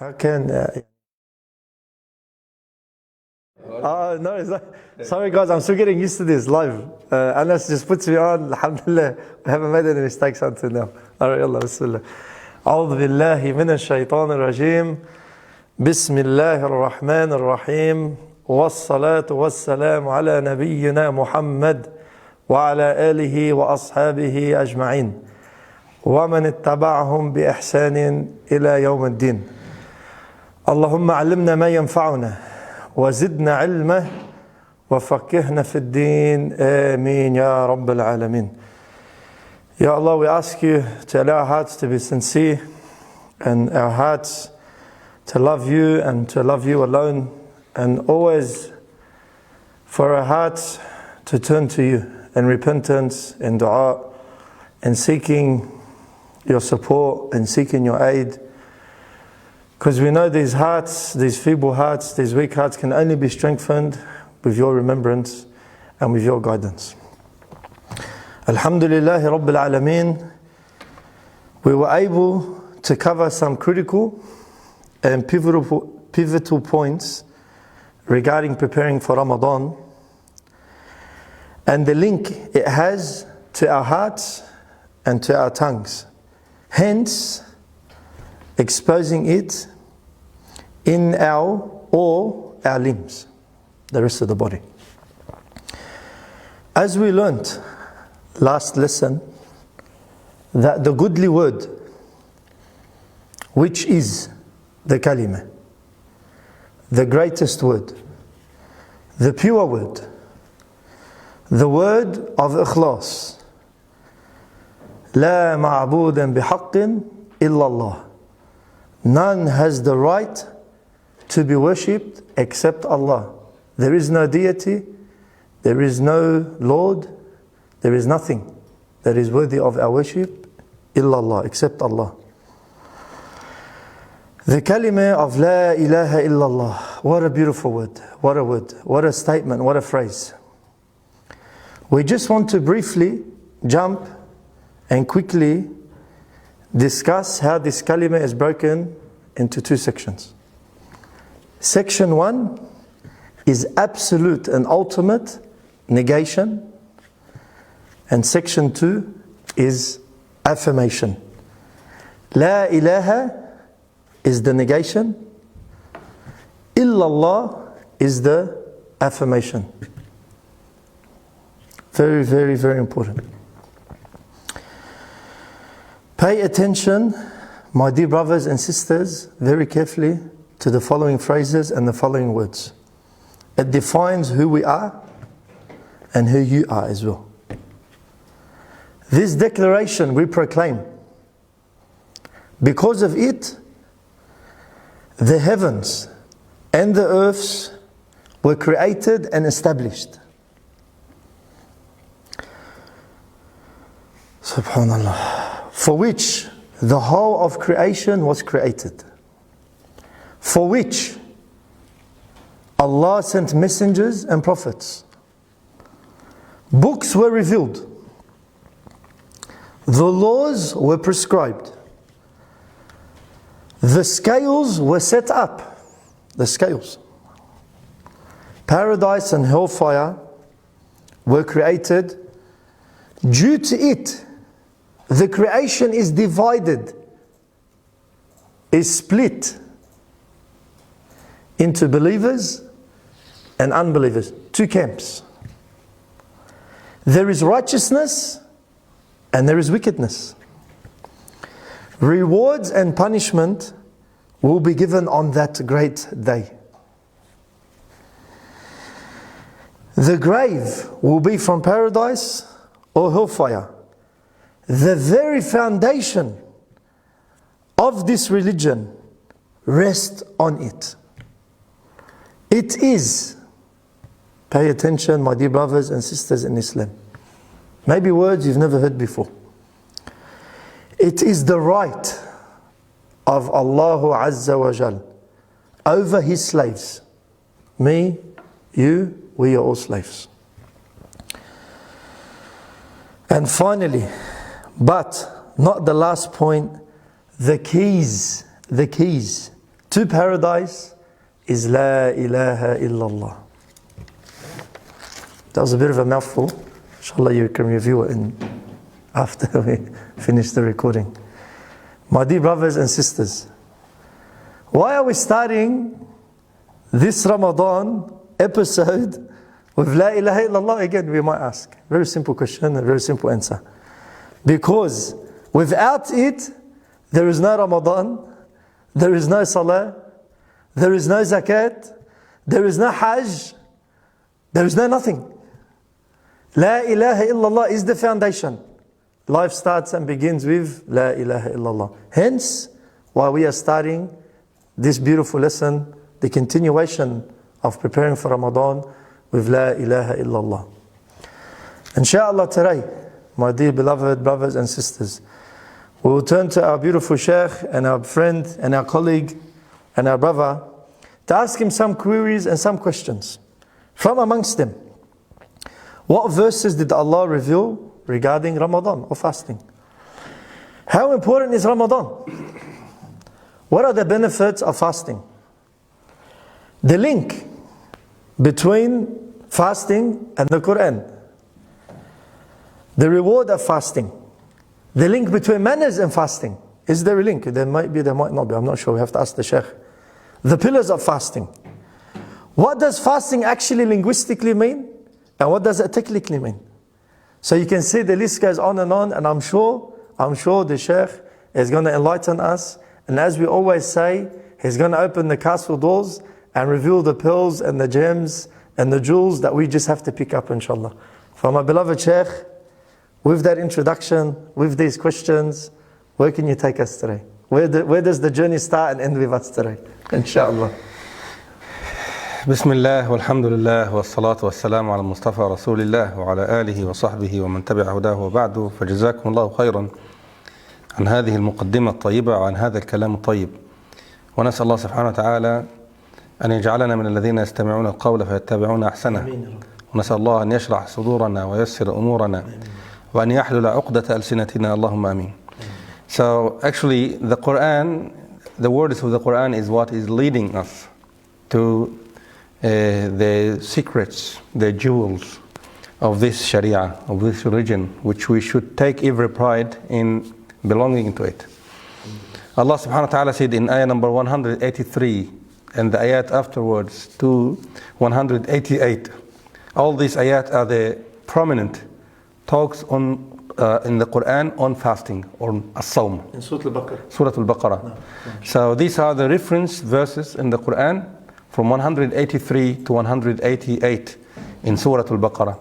How can... no, it's not. Sorry guys, I'm still getting used to this live. Anas just puts me on, alhamdulillah. We haven't made any mistakes until now. Alright, yalla, bismillah. أعوذ بالله من الشيطان الرجيم. بسم الله الرحمن الرحيم. والصلاة والسلام على نبينا محمد وعلى آله وأصحابه أجمعين ومن اتبعهم بإحسان إلى يوم الدين. اللهم علمنا ما ينفعنا وزدنا علما وفقهنا في الدين. آمين يا رب العالمين. Ya Allah, we ask you to allow our hearts to be sincere and our hearts to love you and to love you alone, and always for our hearts to turn to you in repentance, in dua, and seeking your support and seeking your aid. Because we know these hearts, these feeble hearts, these weak hearts can only be strengthened with your remembrance and with your guidance. Alhamdulillah Rabbil Alameen, we were able to cover some critical and pivotal points regarding preparing for Ramadan and the link it has to our hearts and to our tongues, hence exposing it in our limbs, the rest of the body. As we learnt last lesson, that the goodly word, which is the kalima, the greatest word, the pure word, the word of ikhlas, لا معبودا بحق إلا الله, none has the right to be worshipped except Allah. There is no deity, there is no Lord, there is nothing that is worthy of our worship illallah, except Allah. The kalima of La ilaha illallah, what a beautiful word, what a statement, what a phrase. We just want to briefly jump and quickly discuss how this kalima is broken into two sections. Section 1 is absolute and ultimate negation, and section 2 is affirmation. La ilaha is the negation, illallah is the affirmation. Very, very, very important. Pay attention, my dear brothers and sisters, very carefully to the following phrases and the following words. It defines who we are and who you are as well. This declaration we proclaim. Because of it, the heavens and the earths were created and established. Subhanallah. For which the whole of creation was created. For which Allah sent messengers and prophets. Books were revealed. The laws were prescribed. The scales were set up. The scales. Paradise and hellfire were created. Due to it, the creation is divided, is split into believers and unbelievers. Two camps. There is righteousness and there is wickedness. Rewards and punishment will be given on that great day. The grave will be from paradise or hellfire. The very foundation of this religion rests on it. It is, pay attention my dear brothers and sisters in Islam, maybe words you've never heard before. It is the right of Allah Azza wa Jal over His slaves. Me, you, we are all slaves. And finally, but not the last point, the keys to paradise is La ilaha illallah. That was a bit of a mouthful. Inshallah you can review it after we finish the recording. My dear brothers and sisters, why are we starting this Ramadan episode with La ilaha illallah again, we might ask? Very simple question, a very simple answer. Because without it, there is no Ramadan, there is no Salah, there is no Zakat, there is no Hajj, there is no nothing. La ilaha illallah is the foundation. Life starts and begins with La ilaha illallah. Hence, why we are starting this beautiful lesson, the continuation of preparing for Ramadan with La ilaha illallah. Inshallah today, my dear beloved brothers and sisters, we will turn to our beautiful Shaykh and our friend and our colleague and our brother to ask him some queries and some questions. From amongst them, what verses did Allah reveal regarding Ramadan or fasting? How important is Ramadan? What are the benefits of fasting? The link between fasting and the Quran. The reward of fasting. The link between manners and fasting. Is there a link? There might be, there might not be. I'm not sure. We have to ask the Shaykh. The pillars of fasting. What does fasting actually linguistically mean? And what does it technically mean? So you can see the list goes on, and I'm sure the Shaykh is going to enlighten us. And as we always say, he's going to open the castle doors and reveal the pearls and the gems and the jewels that we just have to pick up, inshallah. For my beloved Shaykh, with that introduction, with these questions, where can you take us today? Where does the journey start and end with us today? Inshallah. بسم الله والحمد لله والصلاة والسلام على المصطفى رسول الله وعلى آله وصحبه ومن تبع هداه وبعده فجزاكم الله خيرا عن هذه المقدمة الطيبة وعن هذا الكلام الطيب ونسأل الله سبحانه وتعالى أن يجعلنا من الذين يستمعون القول فيتبعون أحسنه ونسأل الله أن يشرح صدورنا ويسر أمورنا وأن يحلل عقدة ألسنتنا اللهم آمين. So actually the Quran, the words of the Quran is what is leading us to the secrets, the jewels of this Sharia, of this religion, which we should take every pride in belonging to it. Allah subhanahu wa ta'ala said in ayah number 183 and the ayat afterwards to 188, all these ayat are the prominent talks on in the Quran on fasting or as-sawm. In Surah Al-Baqarah. Surah Al-Baqarah. So these are the reference verses in the Quran from 183 to 188 in Surah Al-Baqarah.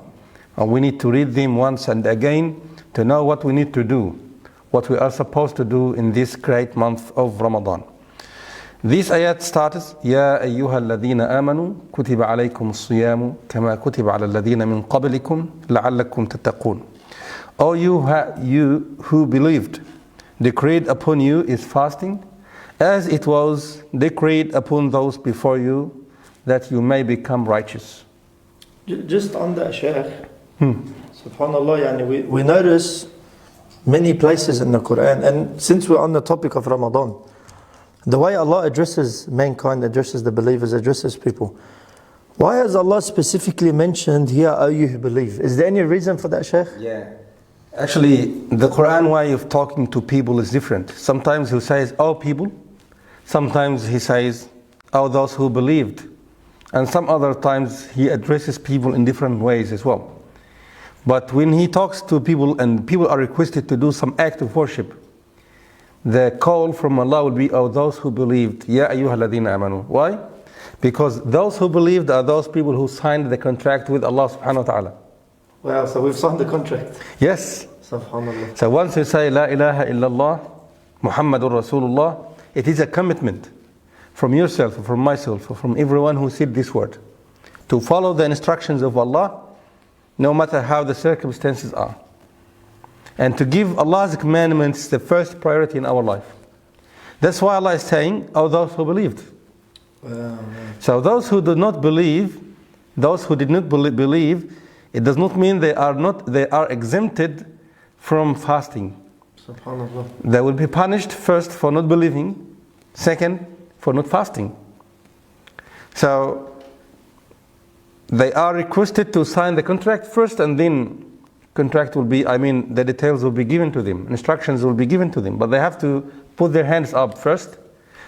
And we need to read them once and again to know what we need to do, what we are supposed to do in this great month of Ramadan. This ayat starts, يَا أَيُّهَا الَّذِينَ آمَنُوا كُتِبَ عَلَيْكُمُ الصِّيَامُ كَمَا كُتِبَ عَلَى الَّذِينَ مِنْ قَبْلِكُمْ لَعَلَّكُمْ تَتَّقُونَ. O you who believed, decreed upon you is fasting, as it was decreed upon those before you, that you may become righteous. Just on that, Shaykh, subhanallah, we notice many places in the Quran, and since we're on the topic of Ramadan, the way Allah addresses mankind, addresses the believers, addresses people, why has Allah specifically mentioned here, O you who believe? Is there any reason for that, Shaykh? Yeah. Actually, the Quran way of talking to people is different. Sometimes he says, "Oh people." Sometimes he says, "Oh those who believed." And some other times he addresses people in different ways as well. But when he talks to people and people are requested to do some act of worship, the call from Allah will be, "Oh those who believed, Ya ayyuha alladhina amanu." Why? Because those who believed are those people who signed the contract with Allah subhanahu wa ta'ala. Wow, so we've signed the contract. Yes. Subhanallah. So once you say La ilaha illallah Muhammadur Rasulullah, it is a commitment from yourself, or from myself, or from everyone who said this word, to follow the instructions of Allah no matter how the circumstances are, and to give Allah's commandments the first priority in our life. That's why Allah is saying, "Oh those who believed." So those who do not believe, those who did not believe, it does not mean they are exempted from fasting. Subhanallah. They will be punished first for not believing. Second, for not fasting. So they are requested to sign the contract first, and then the details will be given to them, instructions will be given to them, but they have to put their hands up first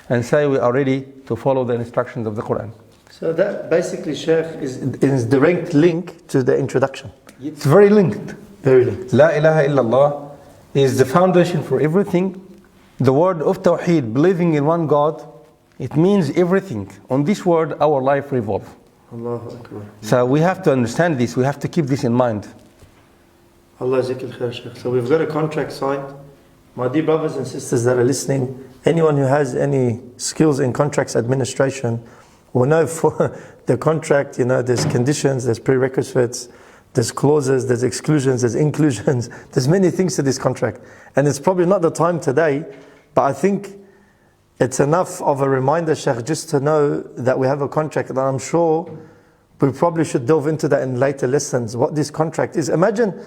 and say we are ready to follow the instructions of the Quran. So that basically, Sheikh, is direct link to the introduction. It's very linked. Very linked. La ilaha illallah is the foundation for everything. The word of Tawheed, believing in one God, it means everything. On this word, our life revolves. Allahu Akbar. So we have to understand this, we have to keep this in mind. Allah Jazakal Khair, Sheikh. So we've got a contract signed. My dear brothers and sisters that are listening, anyone who has any skills in contracts administration will know for the contract, there's conditions, there's prerequisites, there's clauses, there's exclusions, there's inclusions. There's many things to this contract. And it's probably not the time today, but I think it's enough of a reminder, Sheikh, just to know that we have a contract. And I'm sure we probably should delve into that in later lessons, what this contract is. Imagine,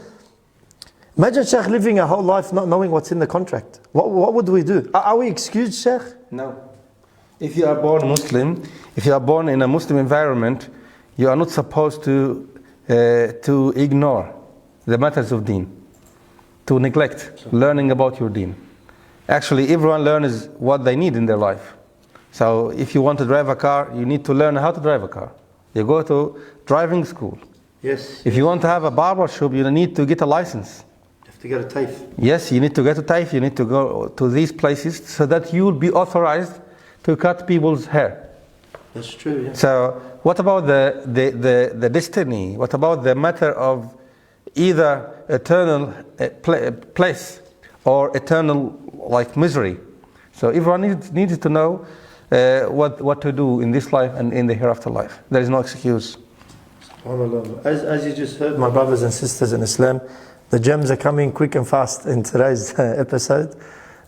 Sheikh, living a whole life not knowing what's in the contract. What would we do? Are we excused, Sheikh? No. If you are born Muslim, if you are born in a Muslim environment, you are not supposed to ignore the matters of deen, to neglect learning about your deen. Actually, everyone learns what they need in their life. So if you want to drive a car, you need to learn how to drive a car. You go to driving school. Yes. If you want to have a barber shop, you need to get a license. You have to get a TAFE. Yes, you need to get a TAFE, you need to go to these places so that you will be authorized to cut people's hair. That's true, yeah. So what about the destiny? What about the matter of either eternal place or eternal misery? So everyone needs to know what to do in this life and in the hereafter life. There is no excuse. As you just heard, my brothers and sisters in Islam, the gems are coming quick and fast in today's episode.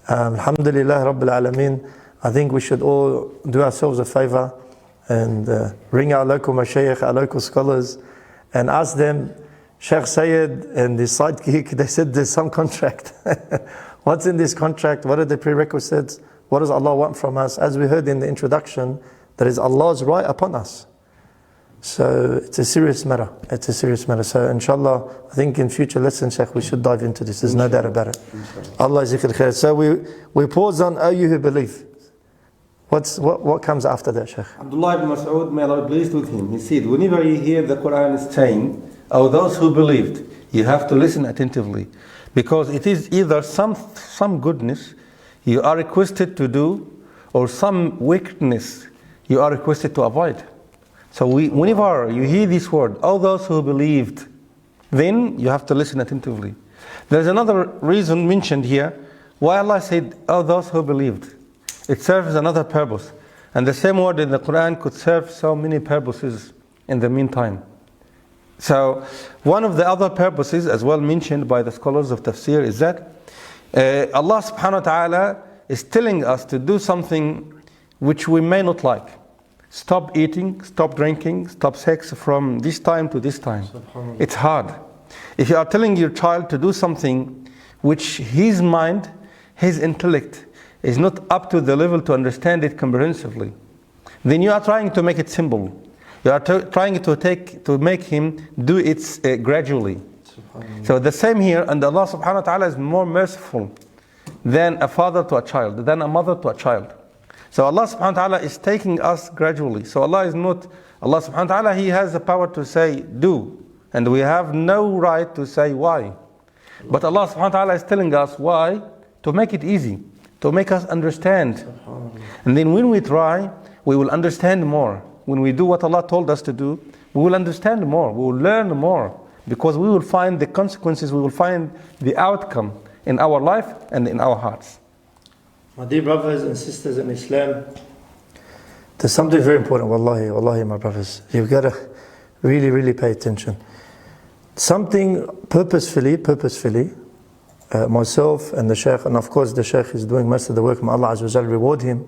Alhamdulillah Rabbil Alameen. I think we should all do ourselves a favor and ring our local mashayikh, our local scholars, and ask them, Sheikh Sayyid and the sidekick, they said there's some contract. What's in this contract? What are the prerequisites? What does Allah want from us? As we heard in the introduction, that is Allah's right upon us. So it's a serious matter. It's a serious matter. So inshallah, I think in future lessons, Sheikh, we should dive into this. There's no doubt about it. Allah Jazakal Khair. So we pause on, O you who believe. What comes after that, Sheikh? Abdullah ibn Mas'ud, may Allah be pleased with him, he said, whenever you hear the Quran is saying, "Oh, those who believed," you have to listen attentively, because it is either some goodness you are requested to do, or some wickedness you are requested to avoid. So whenever you hear this word, "Oh, those who believed," then you have to listen attentively. There's another reason mentioned here why Allah said, "Oh, those who believed." It serves another purpose. And the same word in the Quran could serve so many purposes in the meantime. So one of the other purposes, as well mentioned by the scholars of tafsir, is that Allah subhanahu wa ta'ala is telling us to do something which we may not like. Stop eating, stop drinking, stop sex from this time to this time. It's hard. If you are telling your child to do something which his mind, his intellect is not up to the level to understand it comprehensively, then you are trying to make it simple. You are trying to make him do it gradually. So the same here, and Allah subhanahu wa ta'ala is more merciful than a father to a child, than a mother to a child. So Allah subhanahu wa ta'ala is taking us gradually. So Allah subhanahu wa ta'ala, He has the power to say do, and we have no right to say why. But Allah subhanahu wa ta'ala is telling us why, to make it easy, to make us understand. And then when we try, we will understand more. When we do what Allah told us to do, we will understand more, we will learn more, because we will find the consequences, we will find the outcome in our life and in our hearts. My dear brothers and sisters in Islam, there's something very important, wallahi my brothers. You've got to really, really pay attention. Something purposefully, myself and the Shaykh, and of course the Shaykh is doing most of the work, may Allah Azza wa Jal reward him,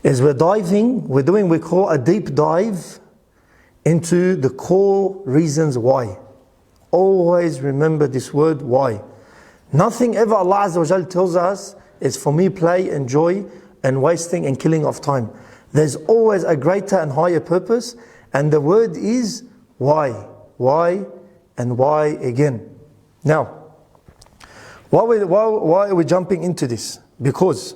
is we call a deep dive into the core reasons why. Always remember this word, why. Nothing ever Allah Azza wa Jal tells us is for me, play, enjoy, and wasting and killing of time. There's always a greater and higher purpose, and the word is why. Why and why again. Now, why are we jumping into this? Because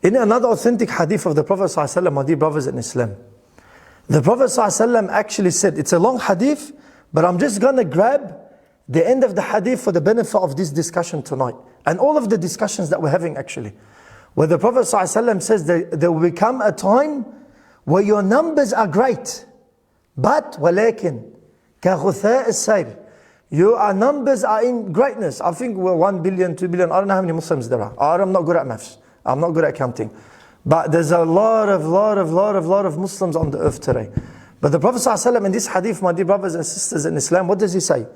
in another authentic hadith of the Prophet ﷺ, my dear brothers in Islam, the Prophet ﷺ actually said, it's a long hadith, but I'm just going to grab the end of the hadith for the benefit of this discussion tonight. And all of the discussions that we're having actually. Where the Prophet ﷺ says that there will become a time where your numbers are great. But, وَلَكِنْ كَغُثَاءِ السَّيْلِ, your numbers are in greatness. I think we're 1 billion, 2 billion. I don't know how many Muslims there are. I'm not good at maths. I'm not good at counting. But there's a lot of Muslims on the earth today. But the Prophet ﷺ in this hadith, my dear brothers and sisters in Islam, what does he say?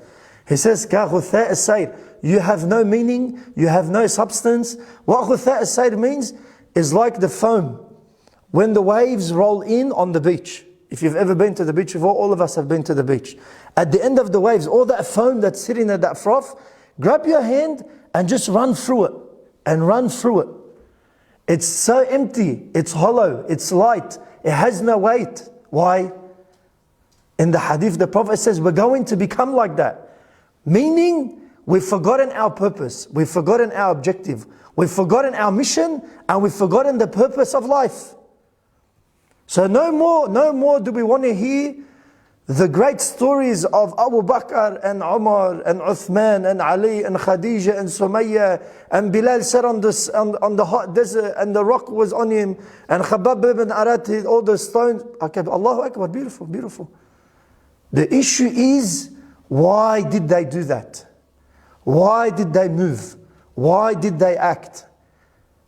He says, كَغُثَاءِ السَّيْلِ, you have no meaning, you have no substance. What غُثَاءِ السَّيْلِ means is like the foam when the waves roll in on the beach. If you've ever been to the beach before, all of us have been to the beach. At the end of the waves, all that foam that's sitting there, that froth, grab your hand and just run through it. And run through it. It's so empty, it's hollow, it's light, it has no weight. Why? In the hadith, the Prophet says, we're going to become like that. Meaning, we've forgotten our purpose, we've forgotten our objective, we've forgotten our mission, and we've forgotten the purpose of life. So no more do we want to hear the great stories of Abu Bakr and Umar and Uthman and Ali and Khadija and Sumayya and Bilal sat on the hot desert and the rock was on him and Khabbab ibn Arat, all the stones. Okay, Allahu Akbar, beautiful, beautiful. The issue is, why did they do that? Why did they move? Why did they act?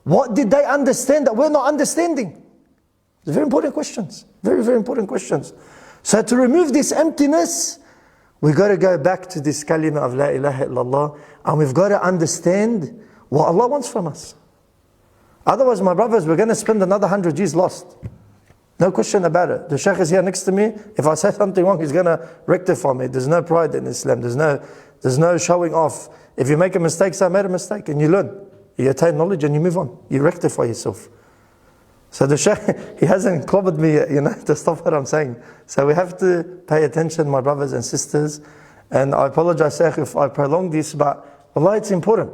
What did they understand that we're not understanding? It's very important questions. Very, very important questions. So to remove this emptiness, we've got to go back to this kalima of La ilaha illallah, and we've got to understand what Allah wants from us. Otherwise, my brothers, we're going to spend another 100 years lost. No question about it. The Shaykh is here next to me. If I say something wrong, he's going to rectify me. There's no pride in Islam. There's no showing off. If you make a mistake, say I made a mistake, and you learn. You attain knowledge and you move on. You rectify yourself. So the Shaykh, he hasn't clobbered me, to stop what I'm saying. So we have to pay attention, my brothers and sisters. And I apologize, Shaykh, if I prolong this, but Allah, it's important.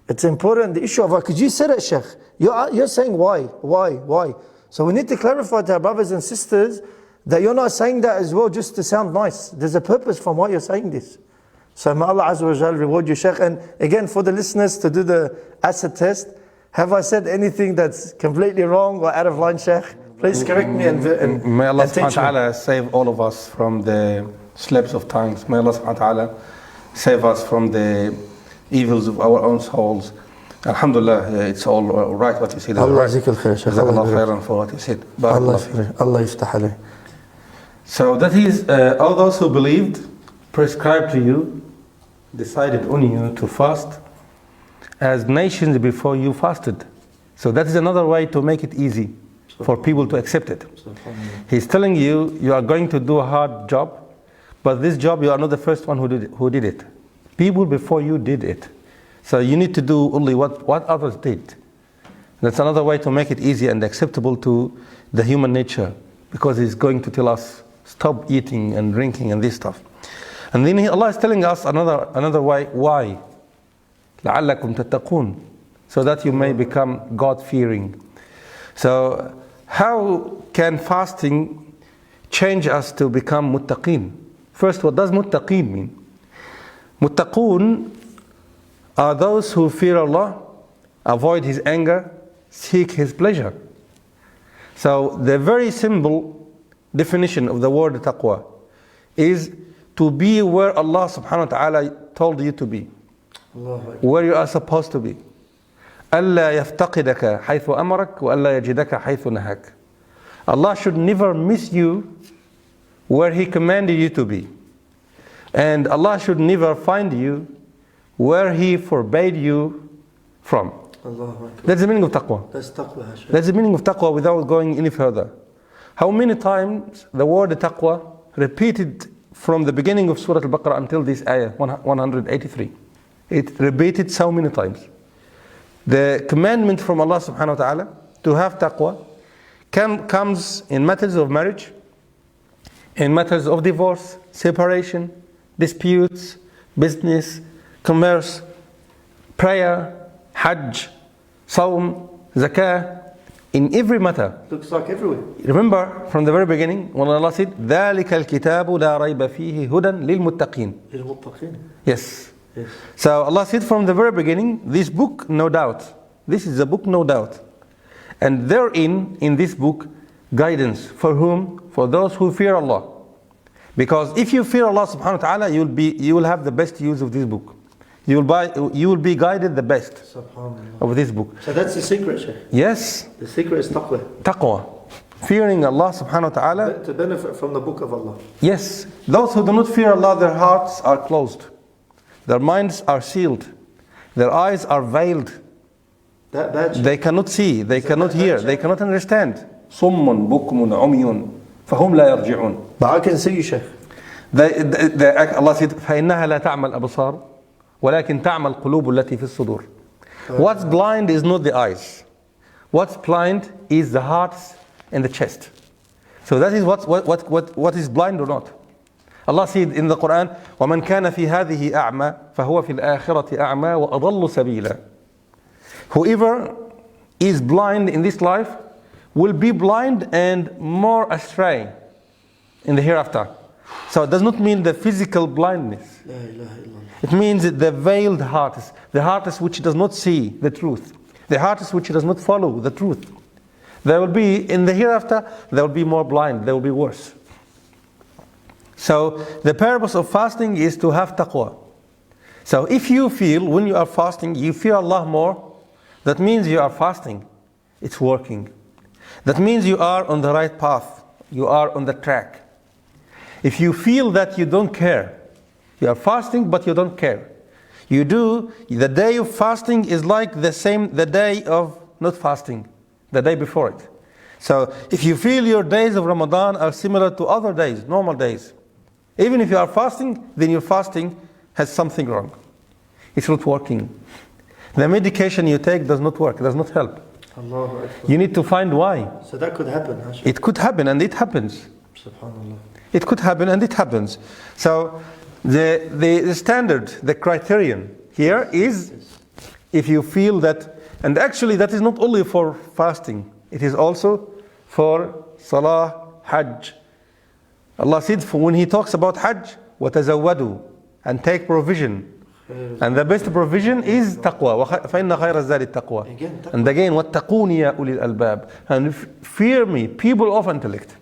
It's important, the issue of why. Because you said it, Shaykh. You're saying why? So we need to clarify to our brothers and sisters that you're not saying that as well just to sound nice. There's a purpose from why you're saying this. So may Allah Azza wa Jal reward you, Shaykh. And again, for the listeners to do the acid test, have I said anything that's completely wrong or out of line, Shaykh? Please correct me and may Allah subhanahu wa ta'ala save all of us from the slips of tongues. May Allah subhanahu wa ta'ala save us from the evils of our own souls. Alhamdulillah, it's all right what you said. Allah zikr khair, Shaykh. Allah khairan for what you said. Allah yiftah alayh. So that is, all those who believed, prescribed to you, decided on you to fast, as nations before you fasted. So that is another way to make it easy for people to accept it. He's telling you, you are going to do a hard job, but this job you are not the first one who did it. People before you did it. So you need to do only what others did. That's another way to make it easy and acceptable to the human nature, because he's going to tell us, stop eating and drinking and this stuff. And then Allah is telling us another way, why? لَعَلَّكُمْ تَتَّقُونَ, so that you may become God-fearing. So how can fasting change us to become muttaqeen? First, what does muttaqeen mean? Muttaqoon are those who fear Allah, avoid His anger, seek His pleasure. So the very simple definition of the word taqwa is to be where Allah subhanahu wa ta'ala told you to be, where you are supposed to be. أَلَّا يَفْتَقِدَكَ حَيْثُ أَمَرَكَ وَأَلَّا يَجِدَكَ حَيْثُ نَهَكَ. Allah should never miss you where He commanded you to be. And Allah should never find you where He forbade you from. That's the meaning of taqwa. That's the meaning of taqwa without going any further. How many times the word taqwa repeated from the beginning of Surah Al-Baqarah until this ayah, 183. It repeated so many times. The commandment from Allah subhanahu wa ta'ala to have taqwa comes in matters of marriage, in matters of divorce, separation, disputes, business, commerce, prayer, hajj, sawm, zakah, in every matter. Looks like everywhere. Remember from the very beginning when Allah said, ذَلِكَ الْكِتَابُ لَا رَيْبَ فِيهِ هُدًى لِلْمُتَّقِينَ. Yes. Yes. So Allah said from the very beginning, this book, no doubt. This is a book, no doubt. And therein, in this book, guidance. For whom? For those who fear Allah. Because if you fear Allah subhanahu wa ta'ala, you will have the best use of this book. You will be guided the best of this book. So that's the secret, Shaykh. Yes. The secret is taqwa. Taqwa. Fearing Allah subhanahu wa ta'ala. To benefit from the book of Allah. Yes. Those who do not fear Allah, their hearts are closed. Their minds are sealed. Their eyes are veiled. That bad, Shaykh. They cannot see. They cannot hear. They cannot understand. صُمٌّ بُكْمٌ عُمْيٌ فَهُمْ لَا يَرْجِعُونَ. But I can see you, Shaykh. Allah said, فَإِنَّهَا لَا تَعْمَى الْأَبْصَارُ وَلَكِنْ تَعْمَى الْقُلُوبُ الَّتِي فِي الصُّدُورِ. What's blind is not the eyes. What's blind is the hearts and the chest. So that is what is blind or not. Allah said in the Quran, وَمَنْ كَانَ فِي هَذِهِ أَعْمَى فَهُوَ فِي الْآخِرَةِ أَعْمَى وَأَضَلُّ سَبِيلًا. Whoever is blind in this life will be blind and more astray in the hereafter. So it does not mean the physical blindness. La ilaha illallah. It means the veiled hearts, the hearts which does not see the truth, the hearts which does not follow the truth. There will be, in the hereafter, there will be more blind, there will be worse. So the purpose of fasting is to have taqwa. So if you feel, when you are fasting, you fear Allah more, that means you are fasting. It's working. That means you are on the right path. You are on the track. If you feel that you don't care, you are fasting but you don't care. The day of fasting is like the day of not fasting, the day before it. So if you feel your days of Ramadan are similar to other days, normal days, even if you are fasting, then your fasting has something wrong. It's not working. The medication you take does not work, does not help. Allahu Akbar. You need to find why. So that could happen, huh, Shaykh? It could happen and it happens. Subhanallah. It could happen and it happens. So the standard, the criterion here is if you feel that, and actually that is not only for fasting, it is also for salah, hajj. Allah said when He talks about hajj, وَتَزَوَّدُوا, and take provision. And the best provision is taqwa. فَإِنَّ خَيْرَ الزَّادِ التَّقْوَى. And again, وَاتَّقُونِ يَا أُولِي الْأَلْبَابِ. And fear me, people of intellect.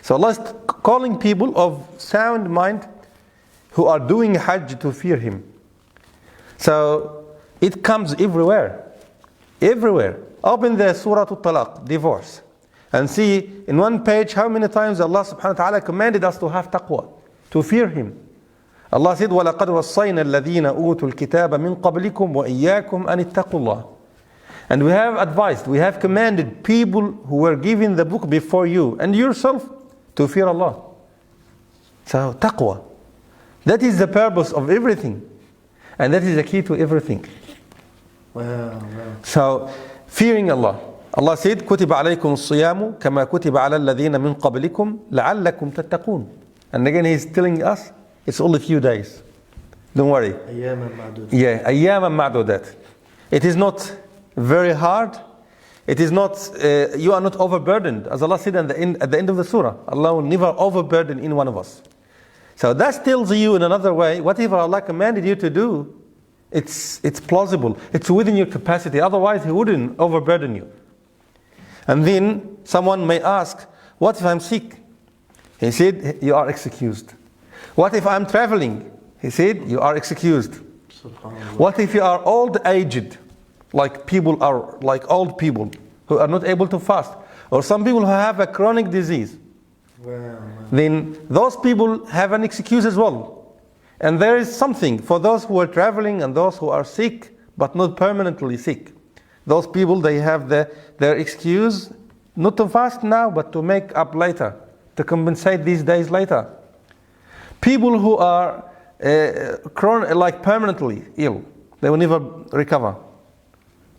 So Allah is calling people of sound mind who are doing hajj to fear Him. So it comes everywhere. Everywhere. Open the Surah Al-Talaq, divorce, and see in one page how many times Allah subhanahu wa ta'ala commanded us to have taqwa, to fear Him. Allah said, وَلَقَدْ وَصَّيْنَا الَّذِينَ أُوتُوا الْكِتَابَ مِنْ قَبْلِكُمْ وَإِيَّاكُمْ أَنِ اتَّقُوا اللَّهِ. And we have advised, we have commanded people who were given the book before you and yourself to fear Allah. So taqwa, that is the purpose of everything, and that is the key to everything. Wow. So fearing Allah. Allah said, كُتِبَ عَلَيْكُمُ الصِّيَامُ كَمَا كُتِبَ عَلَى الَّذِينَ مِنْ قَبْلِكُمْ لَعَلَّكُمْ تَتَّقُونَ. And again He's telling us, it's only a few days. Don't worry. أياما معدودة. Yeah, أياما معدودات. It is not very hard. It is not, you are not overburdened. As Allah said at the end of the surah, Allah will never overburden any one of us. So that tells you in another way, whatever Allah commanded you to do, it's plausible. It's within your capacity. Otherwise He wouldn't overburden you. And then someone may ask, what if I'm sick? He said, you are excused. What if I'm traveling? He said, you are excused. What if you are old-aged, like people are, like old people who are not able to fast, or some people who have a chronic disease? Wow. Then those people have an excuse as well. And there is something for those who are traveling and those who are sick, but not permanently sick. Those people, they have their excuse not to fast now, but to make up later, to compensate these days later. People who are like permanently ill, they will never recover.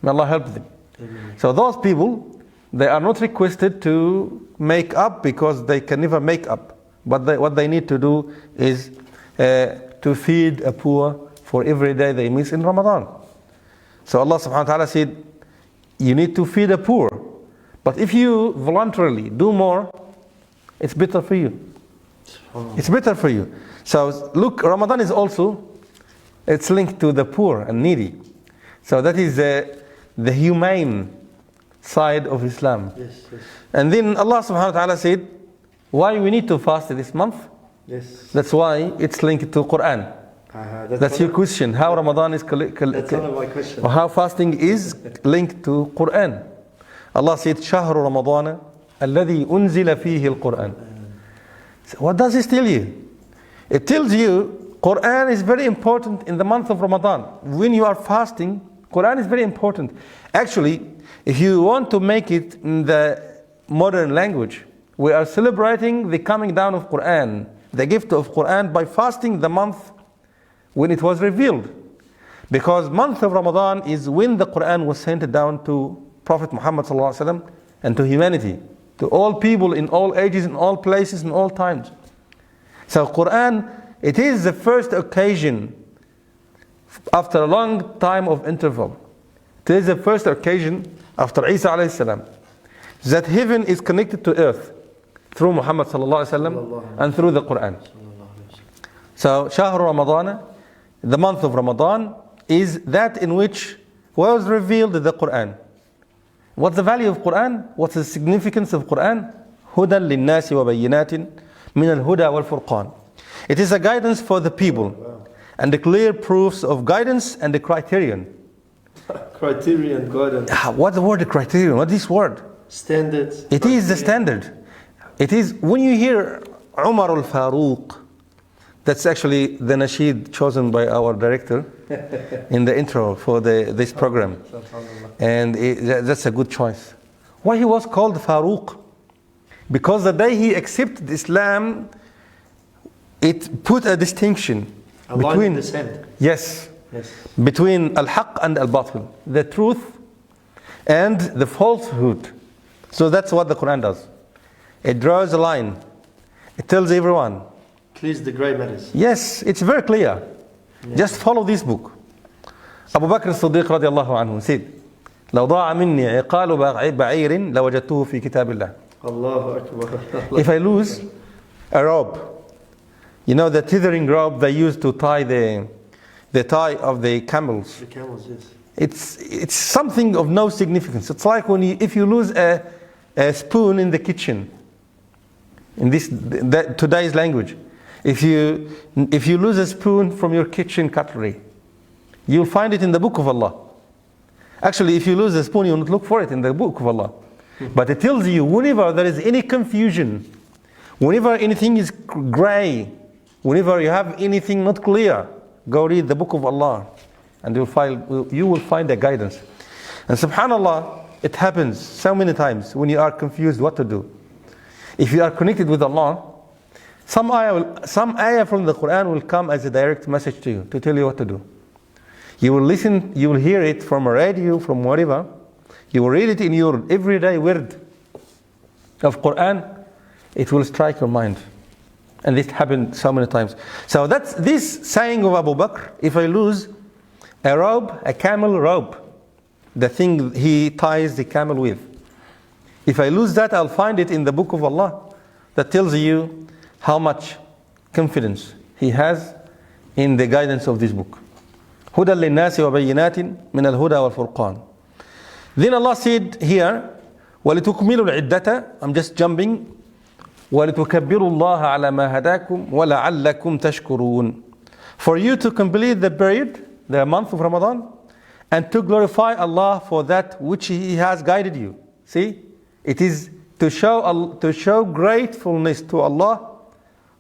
May Allah help them. Amen. So those people, they are not requested to make up because they can never make up. But what they need to do is to feed a poor for every day they miss in Ramadan. So Allah subhanahu wa ta'ala said, you need to feed a poor. But if you voluntarily do more, it's better for you. It's better for you. So look, Ramadan is also, it's linked to the poor and needy. So that is the humane side of Islam. Yes, yes. And then Allah subhanahu wa ta'ala said, why we need to fast this month? Yes. That's why it's linked to Quran. That's your question. How Ramadan is That's one of my questions. or how fasting is linked to Quran. Allah said, شهر رمضان الذي أنزل فيه القرآن. So what does this tell you? It tells you Quran is very important in the month of Ramadan. When you are fasting, Quran is very important. Actually, if you want to make it in the modern language, we are celebrating the coming down of Quran, the gift of Quran, by fasting the month when it was revealed. Because month of Ramadan is when the Quran was sent down to Prophet Muhammad ﷺ and to humanity, to all people in all ages, in all places, in all times. So Quran, it is the first occasion after a long time of interval. It is the first occasion after Isa alayhi salam that heaven is connected to earth through Muhammad sallallahu alaihi wasallam and through the Quran. So Shahr Ramadan, the month of Ramadan, is that in which was revealed the Quran. What's the value of Quran? What's the significance of Quran? هُدًى لِلنَّاسِ وَبَيِّنَاتٍ مِنَ الْهُدَى وَالْفُرْقَانِ. It is a guidance for the people and the clear proofs of guidance and the criterion. Criterion, guidance. What's the word criterion? What is this word? Standards. It is the standard. It is when you hear Umar al-Faruq, that's actually the nasheed chosen by our director in the intro for this program. And that's a good choice. Why he was called Faruq? Because the day he accepted Islam, it put a distinction between yes, between al-haq and al-batil, the truth and the falsehood. So that's what the Quran does. It draws a line. It tells everyone. Clears the grey matters. Yes, it's very clear. Yeah. Just follow this book. Abu Bakr as-Siddiq radiallahu anhu said, لو ضاع مني عقال بعير لوجدته في كتاب الله. Allahu Akbar. If I lose a rope, you know the tethering rope they use to tie the tie of the camels. The camels, yes. It's something of no significance. It's like if you lose a spoon in the kitchen. In today's language, if you lose a spoon from your kitchen cutlery, you'll find it in the book of Allah. Actually, if you lose a spoon, you'll not look for it in the book of Allah. But it tells you whenever there is any confusion, whenever anything is gray, whenever you have anything not clear, go read the book of Allah, and you will find a guidance. And subhanallah, it happens so many times when you are confused what to do. If you are connected with Allah, some ayah from the Quran will come as a direct message to you to tell you what to do. You will listen, you will hear it from a radio, from whatever. You will read it in your everyday word of Quran. It will strike your mind. And this happened so many times. So that's this saying of Abu Bakr, if I lose a rope, a camel rope, the thing he ties the camel with, if I lose that, I'll find it in the book of Allah that tells you how much confidence he has in the guidance of this book. هُدًى لِلنَّاسِ وَبَيِّنَاتٍ مِنَ الْهُدَى وَالْفُرْقَانِ. Then Allah said here, وَلِتُكْمِلُوا الْعِدَّةَ, I'm just jumping, وَلِتُكَبِّرُوا اللَّهَ عَلَى مَا هَدَاكُمْ وَلَعَلَّكُمْ تَشْكُرُونَ. For you to complete the period, the month of Ramadan, and to glorify Allah for that which He has guided you. See? It is to show gratefulness to Allah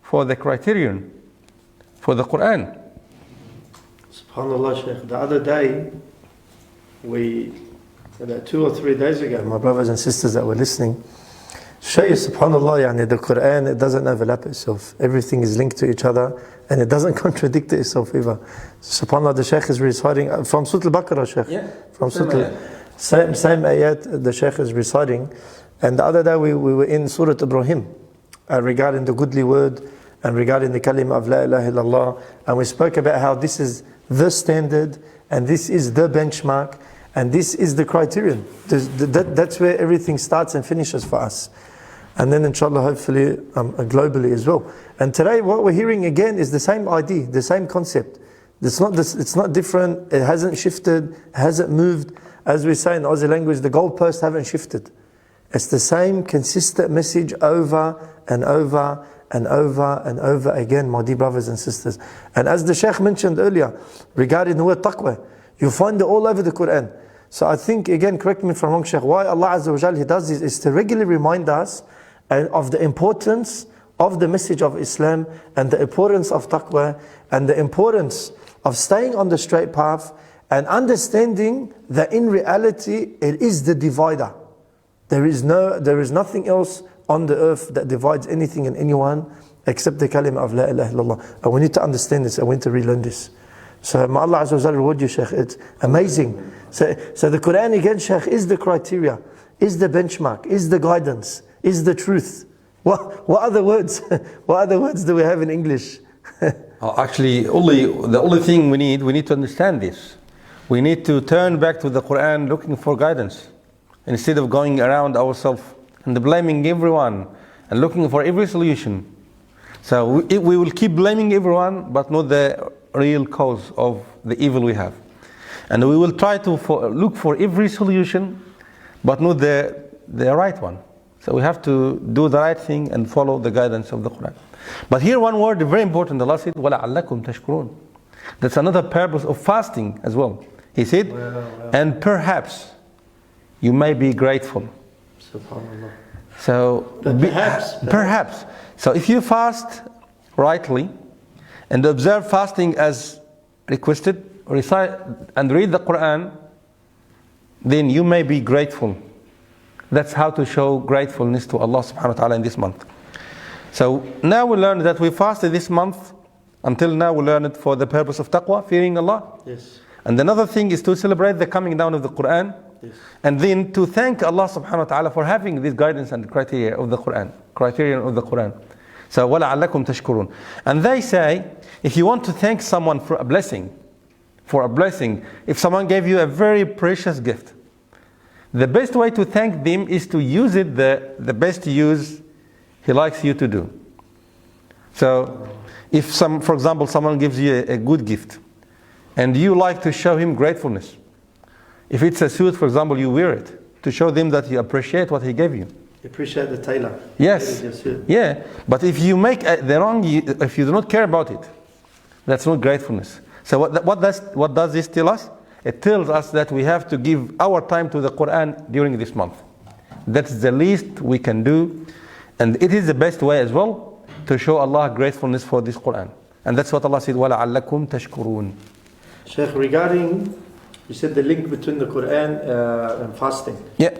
for the criterion, for the Quran. SubhanAllah, Shaykh. The other day, about 2 or 3 days ago, my brothers and sisters that were listening, Shaykh, SubhanAllah, yani the Quran, it doesn't overlap itself. Everything is linked to each other, and it doesn't contradict itself either. SubhanAllah, the Shaykh is reciting from Surah Al-Baqarah, Shaykh. Yeah. From Surah Same ayat the Shaykh is reciting. And the other day we were in Surah Ibrahim regarding the goodly word and regarding the kalima of La ilaha illallah. And we spoke about how this is the standard and this is the benchmark and this is the criterion. That's where everything starts and finishes for us. And then inshallah hopefully globally as well. And today what we're hearing again is the same idea, the same concept. It's not different, it hasn't shifted, it hasn't moved. As we say in Aussie language, the goalposts haven't shifted. It's the same consistent message over and over and over and over again, my dear brothers and sisters. And as the Shaykh mentioned earlier, regarding the word taqwa, you find it all over the Quran. So I think, again, correct me if I'm wrong, Shaykh, why Allah Azza wa Jal, He does this is to regularly remind us of the importance of the message of Islam and the importance of taqwa and the importance of staying on the straight path and understanding that in reality it is the divider. There is nothing else on the earth that divides anything and anyone except the kalima of La ilaha illallah. And we need to understand this and we need to relearn this. So may Allah Azza wa Jalla reward you, Shaykh. It's amazing. So the Quran again, Shaykh, is the criteria, is the benchmark, is the guidance, is the truth. What other words? What other words do we have in English? Actually, the only thing we need to understand this. We need to turn back to the Quran looking for guidance. Instead of going around ourselves and blaming everyone and looking for every solution. So we will keep blaming everyone, but not the real cause of the evil we have. And we will try to look for every solution, but not the right one. So we have to do the right thing and follow the guidance of the Quran. But here one word very important, Allah said, وَلَعَلَّكُمْ تَشْكُرُونَ. That's another purpose of fasting as well. He said, and perhaps you may be grateful. SubhanAllah. So perhaps. So if you fast rightly and observe fasting as requested, recite and read the Quran, then you may be grateful. That's how to show gratefulness to Allah subhanahu wa ta'ala in this month. So now we learn that we fasted this month. Until now we learned it for the purpose of taqwa, fearing Allah. Yes. And another thing is to celebrate the coming down of the Quran. Yes. And then to thank Allah subhanahu wa ta'ala for having this guidance and criteria of the Quran. Criterion of the Quran. So وَلَعَلَّكُمْ تَشْكُرُونَ. And they say, if you want to thank someone for a blessing, if someone gave you a very precious gift, the best way to thank them is to use it the best use He likes you to do. So if for example, someone gives you a good gift and you like to show him gratefulness. If it's a suit, for example, you wear it to show them that you appreciate what he gave you. You appreciate the tailor. Yes. Yeah. But if you make the wrong, if you do not care about it, that's not gratefulness. So what does this tell us? It tells us that we have to give our time to the Quran during this month. That's the least we can do. And it is the best way as well to show Allah gratefulness for this Quran. And that's what Allah said, وَلَعَلَّكُمْ تَشْكُرُونَ. Sheikh, regarding, you said the link between the Quran and fasting. Yeah.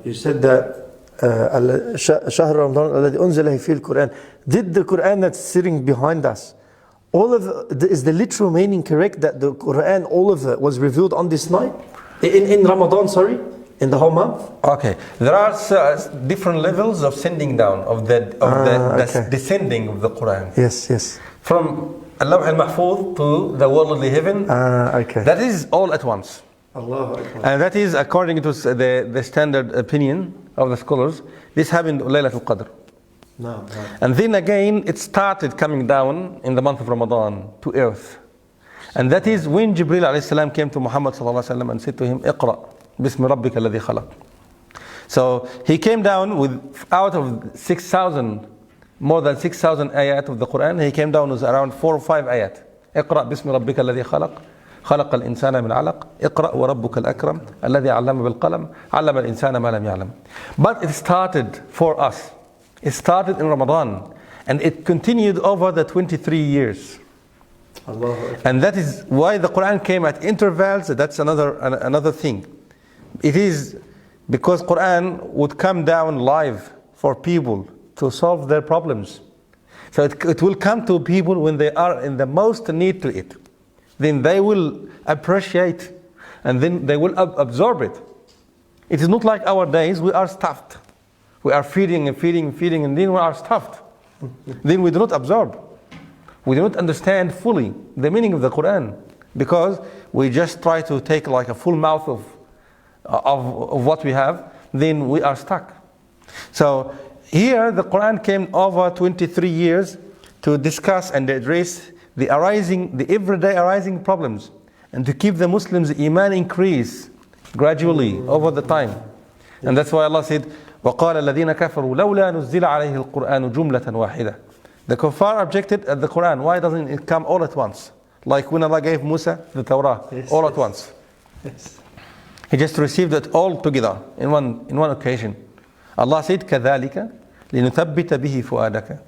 You said that شهر رمضان الذي أنزل فيه القرآن. Did the Quran that's sitting behind us, is the literal meaning correct that the Quran, all of it was revealed on this night? In Ramadan, sorry? In the whole month? Okay. There are different levels of sending down, of the descending of the Quran. Yes. From Al-Lawh al-Mahfuz to the worldly heaven. Okay. That is all at once. Allahu Akbar. And that is according to the standard opinion of the scholars. This happened Laylatul Qadr. No. And then again, it started coming down in the month of Ramadan to earth. And that is when Jibreel alayhi salam came to Muhammad sallallahu alayhi wa sallam and said to him, Iqra, bismi rabbika alladhi khalaq. So he came down with, out of 6,000, more than 6,000 ayat of the Quran, he came down with around 4 or 5 ayat. Iqra, bismi rabbika alladhi khalaq. خلق الإنسان من علق اقرأ وربك الأكرم الذي علم بالقلم علم الإنسان ما لم يعلم. But it started for us. It started in Ramadan and it continued over the 23 years. And that is why the Quran came at intervals. That's another thing. It is because Quran would come down live for people to solve their problems. So it will come to people when they are in the most need to it. Then they will appreciate and then they will absorb it. It is not like our days, we are stuffed. We are feeding and feeding and feeding, and then we are stuffed. Then we do not absorb. We do not understand fully the meaning of the Quran, because we just try to take like a full mouth of what we have, then we are stuck. So here the Quran came over 23 years to discuss and address the everyday arising problems, and to keep the Muslims' iman increase gradually over the time. And that's why Allah said, وَقَالَ الَّذِينَ كَفَرُوا لَوْلَا نُزِّلَ عَلَيْهِ الْقُرْآنُ جُمْلَةً وَاحِدَةً. The kuffar objected at the Quran. Why doesn't it come all at once? Like when Allah gave Musa the Torah, all at once. Yes. He just received it all together in one occasion. Allah said, كَذَلِكَ لِنُثَبِّتَ بِهِ فُؤَادَكَ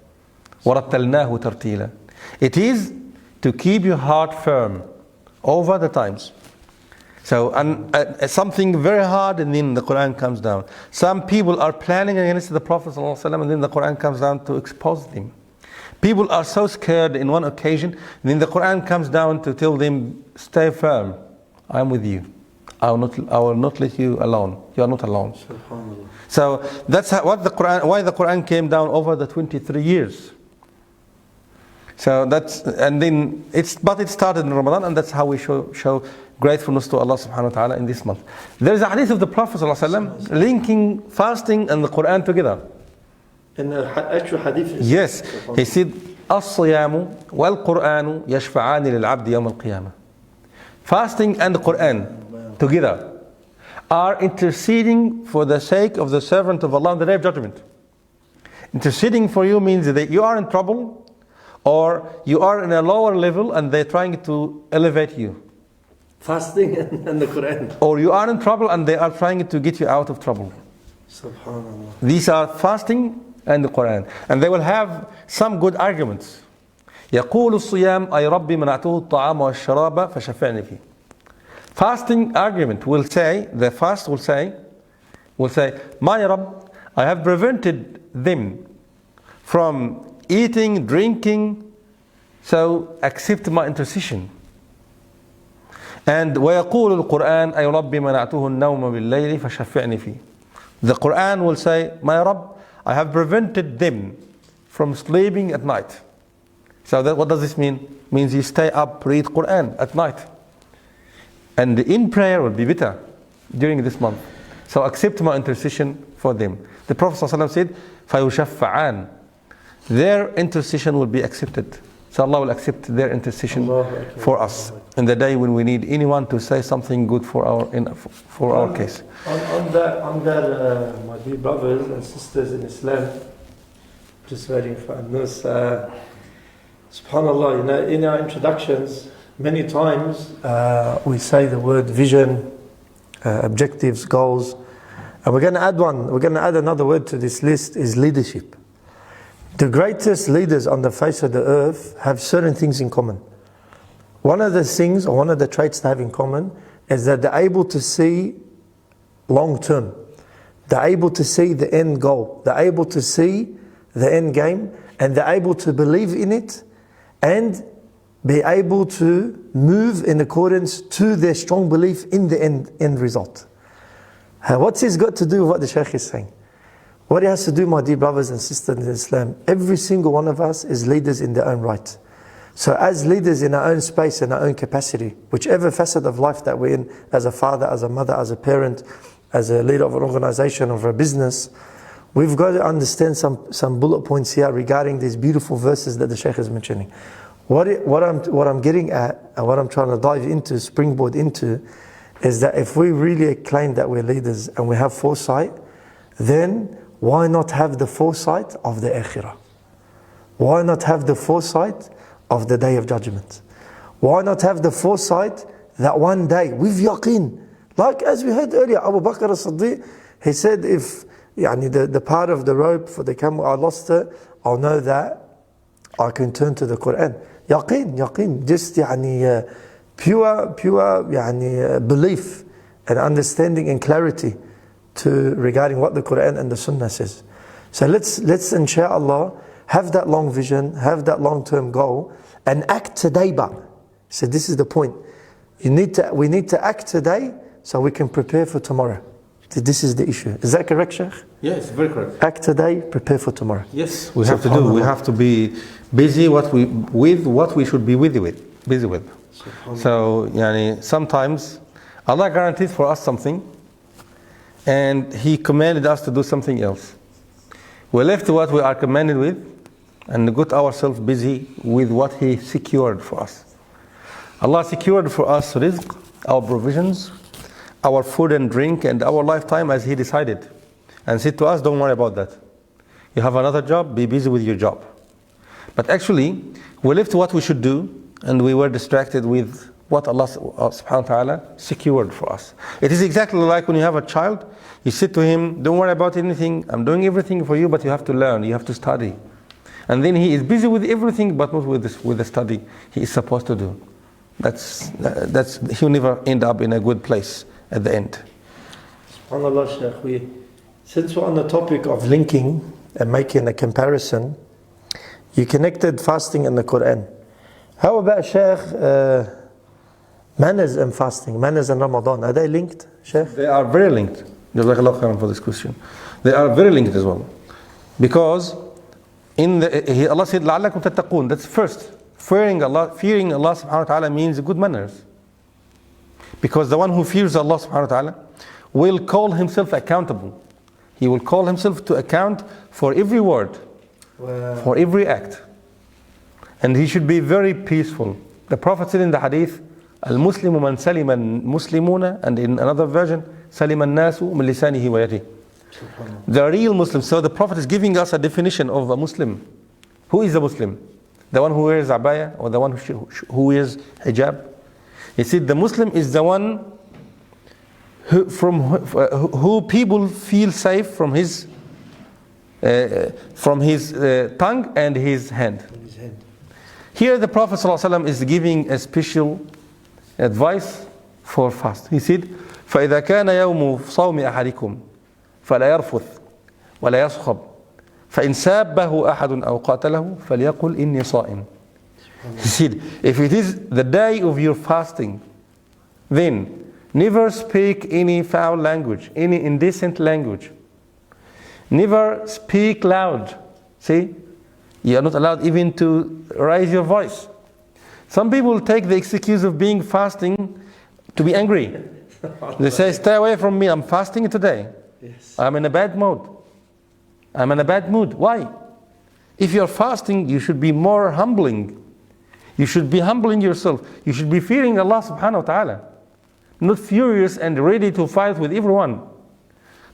وَرَتَّلْنَاهُ تَرْتِيلًا. It is to keep your heart firm over the times. So something very hard, and then the Quran comes down. Some people are planning against the Prophet ﷺ, and then the Quran comes down to expose them. People are so scared in one occasion, and then the Quran comes down to tell them, stay firm, I am with you. I will not let you alone. You are not alone. So that's why the Quran came down over the 23 years. So but it started in Ramadan, and that's how we show gratefulness to Allah subhanahu wa ta'ala in this month. There is a hadith of the Prophet ﷺ linking fasting and the Quran together. In the actual hadith? Yes. He said, الصيام والقرآن يشفعان للعبد يوم القيامة. Fasting and the Quran together are interceding for the sake of the servant of Allah on the Day of Judgment. Interceding for you means that you are in trouble, or you are in a lower level and they're trying to elevate you. Fasting and the Quran. Or you are in trouble and they are trying to get you out of trouble. Subhanallah. These are fasting and the Quran. And they will have some good arguments. يقول الصيام أي ربي منعته الطعام والشراب فشفعني فيه. Fasting argument will say, the fast will say, My Rabb, I have prevented them from eating, drinking, so accept my intercession. And ويقول القرآن أي ربي منعته النوم بالليل فشفعني فيه. The Quran will say, My Rabb, I have prevented them from sleeping at night. So what does this mean? It means you stay up, read Quran at night. And in prayer will be better during this month. So accept my intercession for them. The Prophet ﷺ said, فَيُشَفَّعَانِ. Their intercession will be accepted. So Allah will accept their intercession for us in the day when we need anyone to say something good for our case. On that, my dear brothers and sisters in Islam, just waiting for Anus. Subhanallah, in our introductions, many times we say the word vision, objectives, goals, and we're going to add one. We're going to add another word to this list, is leadership. The greatest leaders on the face of the earth have certain things in common. One of the things, or one of the traits they have in common, is that they're able to see long term. They're able to see the end goal. They're able to see the end game, and they're able to believe in it and be able to move in accordance to their strong belief in the end result. What's this got to do with what the Shaykh is saying? What it has to do, my dear brothers and sisters in Islam, every single one of us is leaders in their own right. So as leaders in our own space, in our own capacity, whichever facet of life that we're in, as a father, as a mother, as a parent, as a leader of an organization, of a business, we've got to understand some bullet points here regarding these beautiful verses that the Shaykh is mentioning. What I'm getting at, and what I'm trying to dive into, springboard into, is that if we really claim that we're leaders and we have foresight, then why not have the foresight of the Akhirah? Why not have the foresight of the Day of Judgment? Why not have the foresight that one day, with yaqeen, like as we heard earlier, Abu Bakr as-Siddiq, he said, if the part of the rope for the camel, I lost it, I'll know that I can turn to the Quran. Yaqeen, just pure belief and understanding and clarity regarding what the Quran and the Sunnah says. So let's inshaAllah have that long vision, have that long-term goal, and act today. So this is the point. We need to act today so we can prepare for tomorrow. This is the issue. Is that correct, Sheikh? Yes, very correct. Act today, prepare for tomorrow. Yes, we have to do. We have to be busy with what we should be busy with. So, sometimes Allah guarantees for us something, and He commanded us to do something else. We left what we are commanded with, and got ourselves busy with what He secured for us. Allah secured for us rizq, our provisions, our food and drink, and our lifetime as He decided. And said to us, don't worry about that. You have another job, be busy with your job. But actually, we left what we should do, and we were distracted with what Allah subhanahu wa ta'ala secured for us. It is exactly like when you have a child, you say to him, don't worry about anything, I'm doing everything for you, but you have to learn, you have to study. And then he is busy with everything, but not with the study he is supposed to do. He'll never end up in a good place at the end. SubhanAllah, Shaykh, since we're on the topic of linking and making a comparison, you connected fasting and the Quran. How about, Shaykh, manners and fasting, manners and Ramadan? Are they linked, Shaykh? They are very linked. Jazakallah khairan for this question. They are very linked as well. Because Allah said, لَعَلَّكُمْ تَتَّقُونَ. That's first. Fearing Allah subhanahu wa ta'ala means good manners. Because the one who fears Allah subhanahu wa ta'ala will call himself accountable. He will call himself to account for every word, for every act. And he should be very peaceful. The Prophet said in the hadith, Al-Muslimu man salima muslimuna, and in another version, salima an-nasu min lisanihi wa yadihi. The real Muslim. So the Prophet is giving us a definition of a Muslim. Who is a Muslim? The one who wears abaya or the one who wears hijab? He said the Muslim is the one who people feel safe from his tongue and his hand. Here the Prophet ﷺ is giving a special advice for fast. He said, فَإِذَا كَانَ يَوْمُ صَوْمِ أَحَدِكُمْ فَلَا يَرْفُثْ وَلَا يَصْخَبْ فَإِنْ سَابَّهُ أَحَدٌ أَوْ قَاتَلَهُ فَلْيَقُلْ إِنِّي صَائِمٌ. He said, if it is the day of your fasting, then never speak any foul language, any indecent language. Never speak loud. See? You are not allowed even to raise your voice. Some people take the excuse of being fasting to be angry. They say, stay away from me, I'm fasting today. Yes. I'm in a bad mood. I'm in a bad mood. Why? If you're fasting, you should be more humbling. You should be humbling yourself. You should be fearing Allah subhanahu wa ta'ala. Not furious and ready to fight with everyone.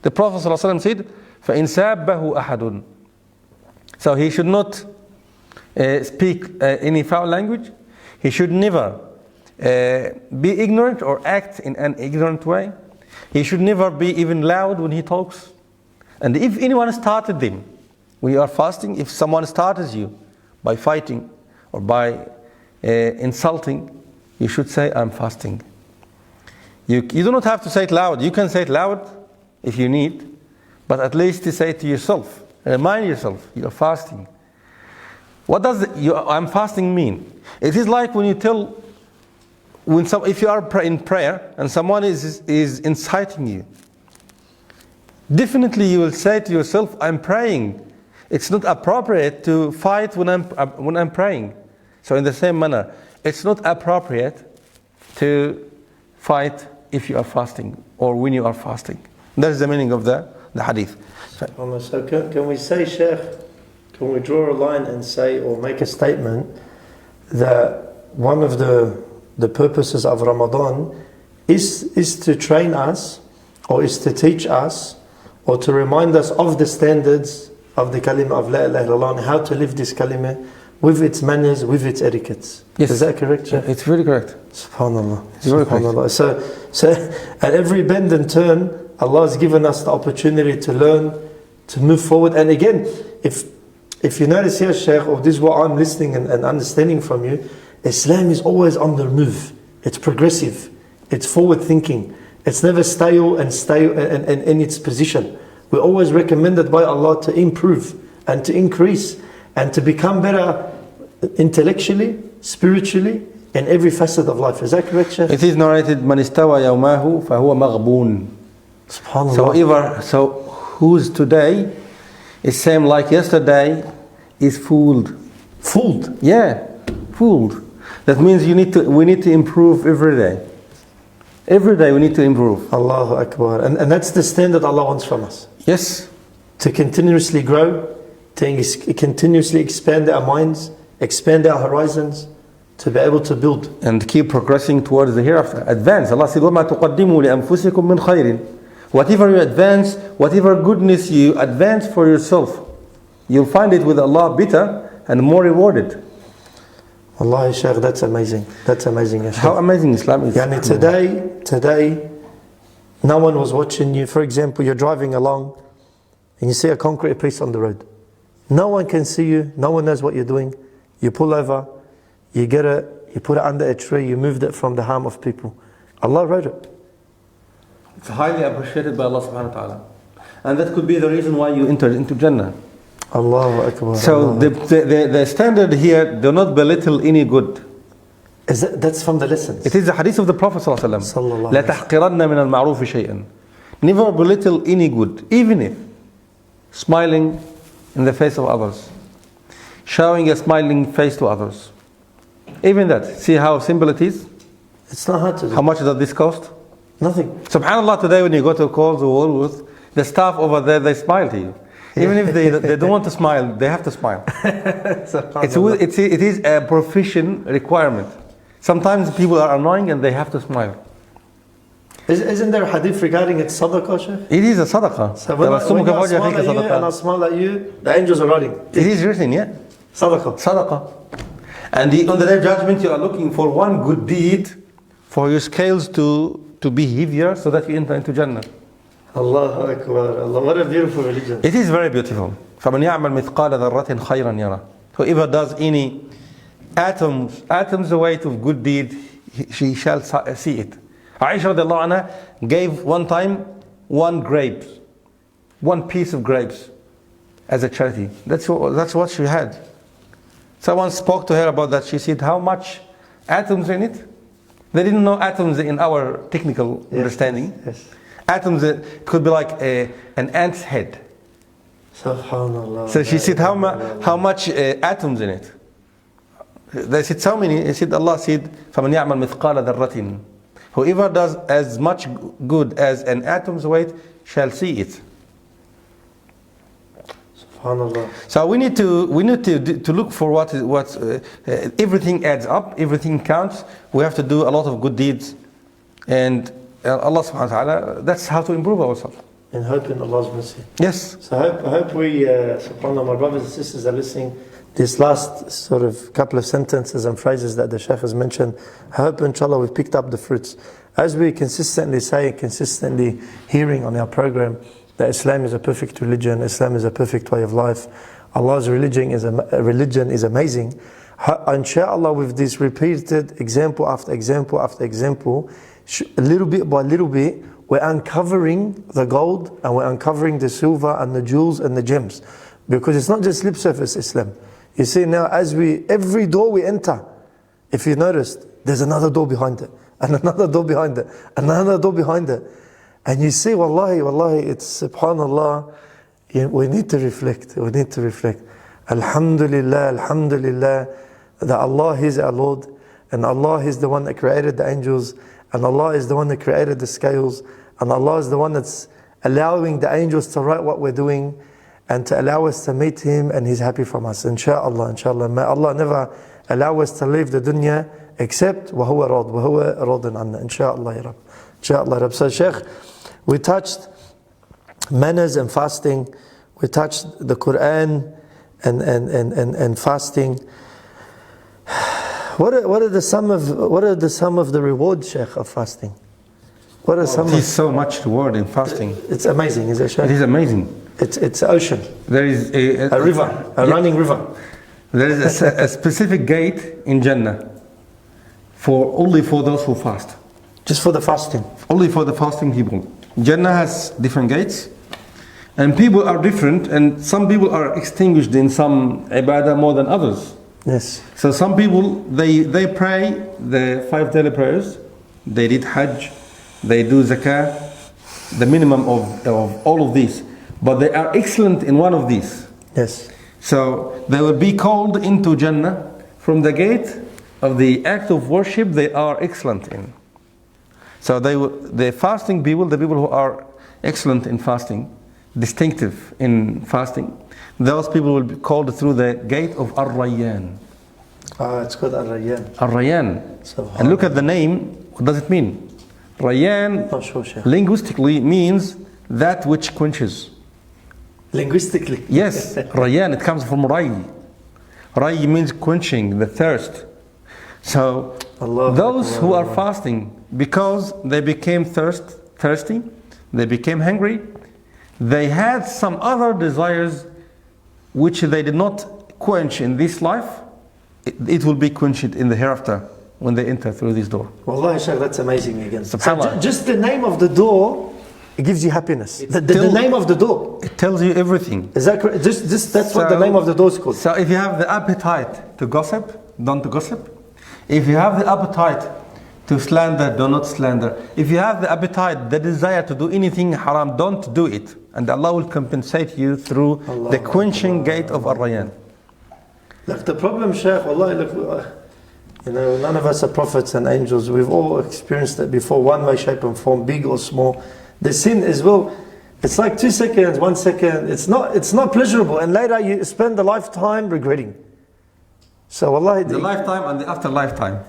The Prophet ﷺ said, فَإِنْ سَابَّهُ أَحَدٌ. So he should not speak any foul language. He should never be ignorant or act in an ignorant way. He should never be even loud when he talks. And if anyone started them, when you are fasting, if someone starts you by fighting or by insulting, you should say, I'm fasting. You do not have to say it loud. You can say it loud if you need, but at least to say it to yourself. Remind yourself, you are fasting. What does I'm fasting mean? It is like when you tell, if you are in prayer and someone is inciting you, definitely you will say to yourself, I'm praying. It's not appropriate to fight when I'm praying. So in the same manner, it's not appropriate to fight if you are fasting or when you are fasting. That is the meaning of the hadith. So can we say, Sheikh, can we draw a line and say or make a statement that one of the purposes of Ramadan is to train us or is to teach us or to remind us of the standards of the kalima of La ilaha illallah and how to live this kalima with its manners, with its etiquettes. Yes. Is that correct, Sheikh? It's very correct. SubhanAllah. SubhanAllah. So at every bend and turn, Allah has given us the opportunity to learn, to move forward. And again, if you notice here, Shaykh, or this is what I'm listening and understanding from you, Islam is always on the move. It's progressive. It's forward thinking. It's never stale and in its position. We're always recommended by Allah to improve and to increase and to become better intellectually, spiritually, in every facet of life. Is that correct, Shaykh? It is narrated, من استوى يومه فهو مغبون. SubhanAllah. So who's today is same like yesterday is fooled. Fooled. Yeah, fooled. That means we need to improve every day. Every day we need to improve. Allahu Akbar. And that's the standard Allah wants from us. Yes. To continuously grow, to continuously expand our minds, expand our horizons, to be able to build. And keep progressing towards the hereafter. Advance. Allah said, وَمَا تُقَدِّمُوا لِأَنفُسِكُم مِّن خَيْرٍ. Whatever you advance, whatever goodness you advance for yourself, you'll find it with Allah better and more rewarded. Wallahi, Shaykh, that's amazing. That's amazing. Ya Shaykh. How amazing Islam is. Yani today, no one was watching you. For example, you're driving along and you see a concrete piece on the road. No one can see you. No one knows what you're doing. You pull over, you get it, you put it under a tree, you moved it from the harm of people. Allah wrote it. It's highly appreciated by Allah subhanahu wa ta'ala. And that could be the reason why you entered into Jannah. Allahu Akbar. So Allah. the standard here, do not belittle any good. That's from the lessons. It is the hadith of the Prophet sallallahu alaihi wasallam. لا تحقرن من المعروف شيئا. Never belittle any good, even if smiling in the face of others, showing a smiling face to others. Even that. See how simple it is? It's not hard to do. How much does this cost? Nothing. Subhanallah, today when you go to Coles or Woolworths, the staff over there, they smile to you. Even if they don't want to smile, they have to smile. It is a profession requirement. Sometimes people are annoying and they have to smile. Isn't there a hadith regarding it sadaqah, Shaykh? It is a sadaqah. So when I smile at you and I smile at you, the angels are running. It is written, yeah? Sadaqah. Sadaqah. And on the day of judgment, you are looking for one good deed for your scales to be heavier so that you enter into Jannah. Allahu Akbar. Allah, what a beautiful religion. It is very beautiful. فَمَنْ يَعْمَلْ مِثْقَالَ ذَرَّةٍ خَيْرًا يَرَى. Whoever does any atoms weight of good deed, she shall see it. Aisha radiallahu anha gave one time one piece of grapes as a charity. That's what she had. Someone spoke to her about that. She said, how much atoms in it? They didn't know atoms in our technical understanding. Yes. Atoms could be like an ant's head. Subhanallah. So she said, how much atoms in it? They said, so many. He said, Allah said, فَمَنْ يَعْمَلْ مِثْقَالَ ذَرَّةٍ. Whoever does as much good as an atom's weight shall see it. Subhanallah. So we need to look for what everything adds up, everything counts. We have to do a lot of good deeds, and Allah subhanahu wa ta'ala, that's how to improve ourselves. And hope in Allah's mercy. Yes. So I hope we, subhanAllah, my brothers and sisters are listening. This last sort of couple of sentences and phrases that the Shaykh has mentioned, I hope inshallah we've picked up the fruits. As we consistently say, consistently hearing on our program, that Islam is a perfect religion, Islam is a perfect way of life, Allah's religion is amazing. Inshallah, with this repeated example after example after example, little bit by little bit, we're uncovering the gold and we're uncovering the silver and the jewels and the gems. Because it's not just lip surface Islam. You see now, every door we enter, if you noticed, there's another door behind it, and another door behind it, and another door behind it. And you see, wallahi, it's subhanallah, we need to reflect, Alhamdulillah, that Allah is our Lord, and Allah is the one that created the angels, and Allah is the one that created the scales, and Allah is the one that's allowing the angels to write what we're doing, and to allow us to meet Him, and He's happy from us. Inshallah. May Allah never allow us to leave the dunya except وَهُوَ رَاضٍ عَنَّا. Inshallah ya Rab. Inshallah ya Rab. So Shaykh, we touched manners and fasting. We touched the Quran and fasting. What are the sum of the rewards, Shaykh, of fasting? What are some? It is so much reward in fasting. It's amazing, is it, Shaykh? It is amazing. It's ocean. There is a river, running river. There is a specific gate in Jannah only for those who fast. Just for the fasting? Only for the fasting people. Jannah has different gates, and people are different, and some people are extinguished in some ibadah more than others. Yes. So some people, they pray the 5 daily prayers, they did Hajj, they do Zakah, the minimum of all of these, but they are excellent in one of these. Yes. So they will be called into Jannah from the gate of the act of worship they are excellent in. So the fasting people, the people who are excellent in fasting, distinctive in fasting, those people will be called through the gate of Ar-Rayyan. It's called Ar-Rayyan. Ar-Rayyan. And look at the name, what does it mean? Rayyan Not sure, Sheikh. linguistically means that which quenches. Linguistically. Yes, Rayyan, it comes from Ray. Ray means quenching, the thirst. So those who are fasting, because they became thirsty, they became hungry, they had some other desires which they did not quench in this life, it will be quenched in the hereafter when they enter through this door. Wallahi, Shaykh, that's amazing again. So SubhanAllah. just the name of the door, it gives you happiness. The name of the door. It tells you everything. Is that correct? That's what the name of the door is called. So if you have the appetite to gossip, don't gossip. If you have the appetite to slander, do not slander. If you have the appetite, the desire to do anything haram, don't do it. And Allah will compensate you through the quenching gate of Ar-Rayyan. Look, the problem, Shaykh, wallahi, look, none of us are prophets and angels. We've all experienced it before, one way, shape and form, big or small. The sin as well, it's like 2 seconds, 1 second. It's not pleasurable. And later you spend a lifetime regretting. So wallahi, The lifetime and the after lifetime.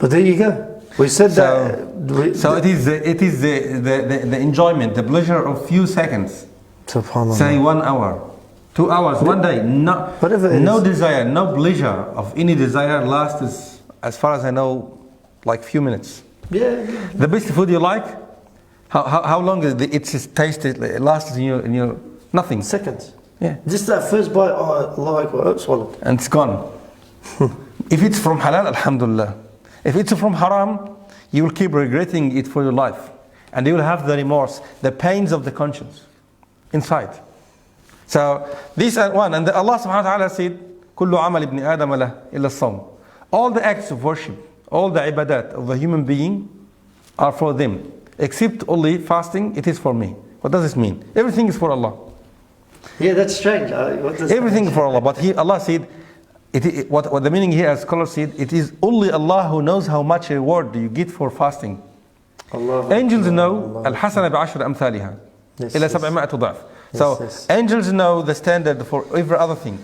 but there you go. We said So it is the enjoyment, the pleasure of few seconds. Subhanallah. Say 1 hour, 2 hours, 1 day. No desire, no pleasure of any desire lasts, as far as I know, like few minutes. Yeah. The best food you like, how long it's tasted? It lasts in your nothing. Seconds. Yeah. Just that first bite, Allah Akbar, swallowed. And it's gone. If it's from halal, alhamdulillah. If it's from haram, you will keep regretting it for your life. And you will have the remorse, the pains of the conscience inside. So these are one. And Allah subhanahu wa ta'ala said, كُلُّ عَمَلِ ابْنِ آدَمَ لَهُ إِلَّا الصَّوْمِ. All the acts of worship, all the ibadat of a human being are for them. Except only fasting, it is for me. What does this mean? Everything is for Allah. Yeah, that's strange. What does Everything is for Allah. But Allah said, what the meaning here, as scholars said, it is only Allah who knows how much reward you get for fasting. Allah Angels know al-hasana bi'ashri amthaliha ila 700 ضعف. So angels know the standard for every other thing.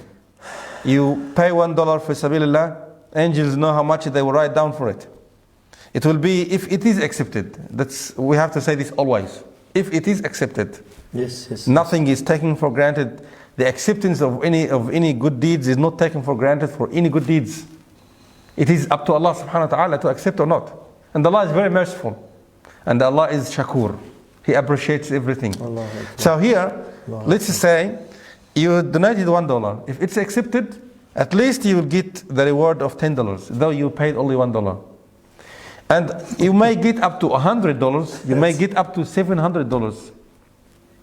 You pay $1 for sabilillah, angels know how much they will write down for it. It will be, if it is accepted, we have to say this always. If it is accepted, nothing is taken for granted. The acceptance of any good deeds is not taken for granted for any good deeds. It is up to Allah subhanahu wa ta'ala to accept or not. And Allah is very merciful. And Allah is shakur. He appreciates everything. So here, let's say you donated $1. If it's accepted, at least you will get the reward of $10, though you paid only $1. And you may get up to $100, you may get up to $700.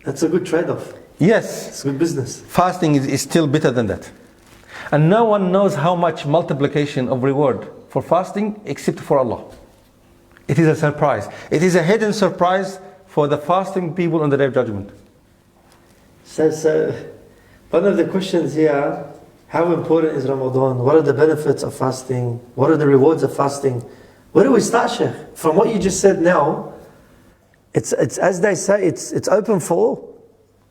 That's a good trade-off. Yes. It's good business. Fasting is still better than that. And no one knows how much multiplication of reward for fasting except for Allah. It is a surprise. It is a hidden surprise for the fasting people on the Day of Judgment. So one of the questions here, how important is Ramadan? What are the benefits of fasting? What are the rewards of fasting? Where do we start, Sheikh? From what you just said now, it's as they say, it's open for all.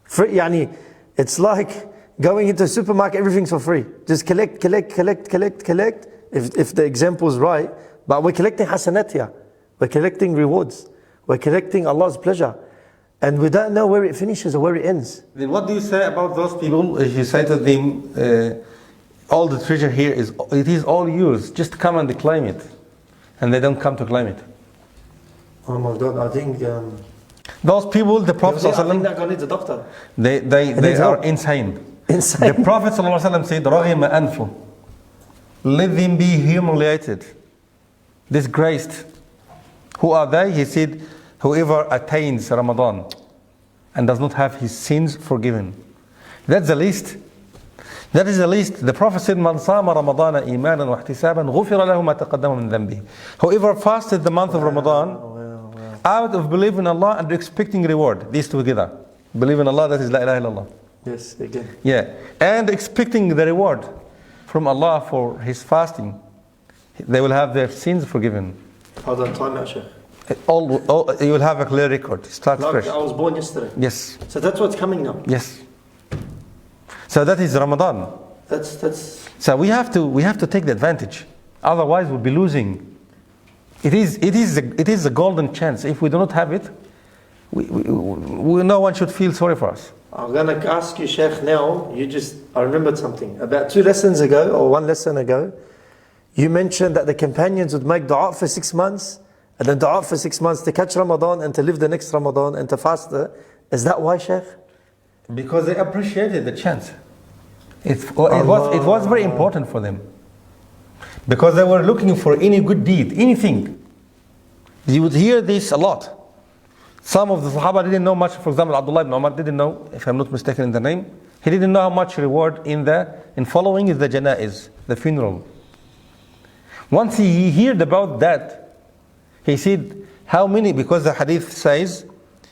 Free, yani, it's like going into a supermarket, everything's for free. Just collect. If the example is right, but we're collecting hasanat here. We're collecting rewards. We're collecting Allah's pleasure. And we don't know where it finishes or where it ends. Then what do you say about those people if you say to them, all the treasure here it is all yours, just come and claim it. And they don't come to claim it. Oh my God, I think... those people, the Prophet I think they're going to need a doctor. They are insane. The Prophet ﷺ said, رَغِمَ أَنْفُ. Let them be humiliated, disgraced. Who are they? He said, whoever attains Ramadan and does not have his sins forgiven. That's the least. That is the least. The Prophet said, "Man sama Ramadan imanan wa ihtisaban, ghufira lahu ma taqaddama min dhanbihi." Whoever fasted the month of Ramadan out of believing in Allah and expecting reward, these two together. Believe in Allah, that is la ilaha illallah. Yes, again. Yeah, and expecting the reward from Allah for his fasting, they will have their sins forgiven. Hold on, time out, Sheikh. You will have a clear record. Start Like fresh. I was born yesterday. Yes. So that's what's coming now. Yes. So that is Ramadan. That's. So we have to take the advantage. Otherwise, we'll be losing. It is a golden chance. If we do not have it, no one should feel sorry for us. I'm going to ask you, Sheikh, now. I remembered something. About 2 lessons ago, or 1 lesson ago, you mentioned that the companions would make dua for 6 months, and then dua for 6 months to catch Ramadan and to live the next Ramadan and to fast. Is that why, Sheikh? Because they appreciated the chance. It was very important for them. Because they were looking for any good deed, anything. You would hear this a lot. Some of the Sahaba didn't know much. For example, Abdullah ibn Umar didn't know, if I'm not mistaken in the name, he didn't know how much reward in following the janaiz, the funeral. Once he heard about that, he said, how many? Because the hadith says,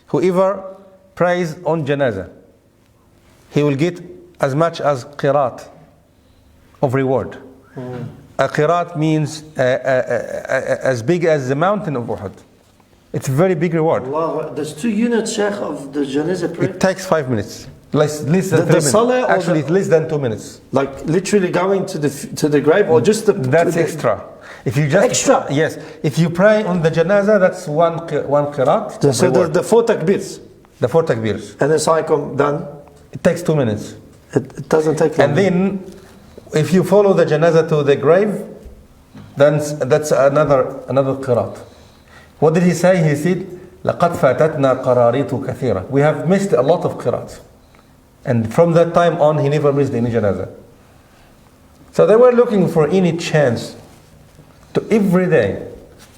whoever prays on janazah, he will get as much as qirat of reward. A qirat means as big as the mountain of Uhud. It's a very big reward. Allah, there's 2 units, Sheikh, of the janazah prayer. It takes 5 minutes. Less than 3 minutes. Salah Actually, it's less than 2 minutes. Like literally going to the grave, or just the... That's extra. If you just extra? Yes. If you pray on the janazah, that's one qirat. So the 4 takbirs. The 4 takbirs. And then Saikum done. It takes 2 minutes. It doesn't take long. And then, if you follow the janazah to the grave, then that's another qirat. What did he say? He said, لَقَدْ فَاتَتْنَا قَرَارِيتُ كَثِيرًا. We have missed a lot of qirats. And from that time on, he never missed any janazah. So they were looking for any chance to every day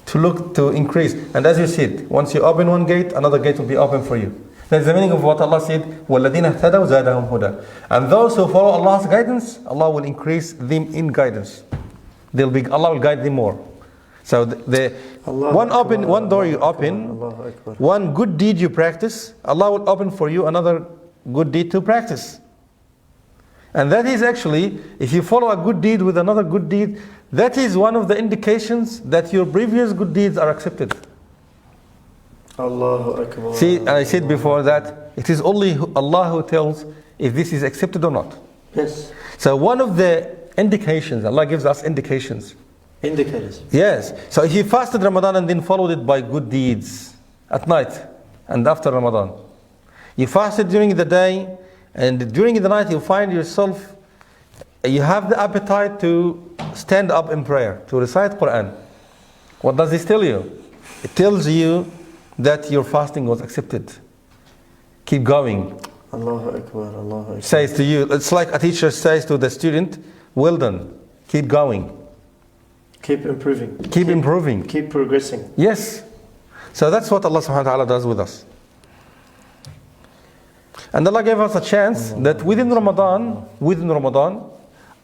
to increase. And as you said, once you open one gate, another gate will be open for you. That's the meaning of what Allah said, وَالَّذِينَ اهْتَدَوْا زَادَهُمْ هُدًى. And those who follow Allah's guidance, Allah will increase them in guidance. Allah will guide them more. So one door you open, one good deed you practice, Allah will open for you another good deed to practice. And that is actually, if you follow a good deed with another good deed, that is one of the indications that your previous good deeds are accepted. Allahu Akbar. See, I said before that it is only Allah who tells if this is accepted or not. Yes. So one of the indications, Allah gives us indications. Indicators. Yes. So if you fasted Ramadan and then followed it by good deeds at night and after Ramadan. You fasted during the day and during the night you find yourself, you have the appetite to stand up in prayer, to recite Quran. What does this tell you? It tells you that your fasting was accepted. Keep going. Allahu Akbar, Allahu Akbar. Says to you, it's like a teacher says to the student, well done, keep going. Keep improving. Keep improving. Keep progressing. Yes. So that's what Allah subhanahu wa ta'ala does with us. And Allah gave us a chance that within Ramadan,